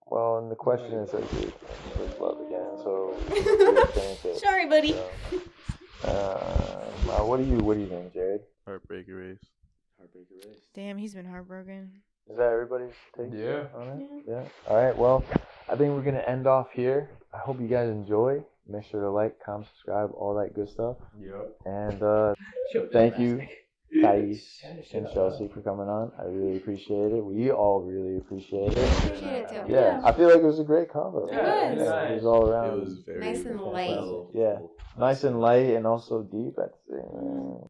Well, and the question is like your first love again, so re-experience it. Sorry, buddy. So, what do you think, Jared? Heartbreak erase. Heartbreak erased. Damn, he's been heartbroken. Is that everybody's take Yeah. on it? Yeah. All right. Well, I think we're gonna end off here. I hope you guys enjoy. Make sure to like, comment, subscribe, all that good stuff. Yep. And thank you, Thais and Chelsea, for coming on. I really appreciate it. We all really appreciate it. Appreciate it too. Yeah, I feel like it was a great combo. It was. It was all It around. was very Nice and light. fantastic. Yeah, nice and light and also deep at the same time.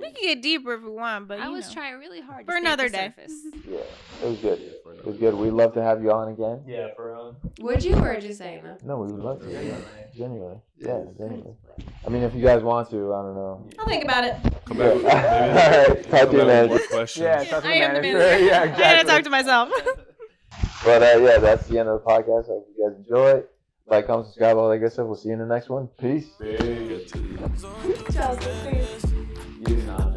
We can get deeper if we want, but I you was know. trying really hard For to stay another at the day. surface. Yeah, it was good. It was good. We'd love to have you on again. Yeah, for real. Would you or just saying that? No, we would love to. Yeah. Genuinely. Yeah, genuinely. I mean, if you guys want to, I don't know. I'll think about it. Come back with, maybe, All right, talk to you, come back with man. more questions. Yeah, talk to I am the manager. manager. Yeah, I exactly. gotta talk to myself. But yeah, that's the end of the podcast. I hope you guys enjoy. Like, comment, subscribe, all that good stuff. We'll see you in the next one. Peace. Good to you. Chelsea, please. You not.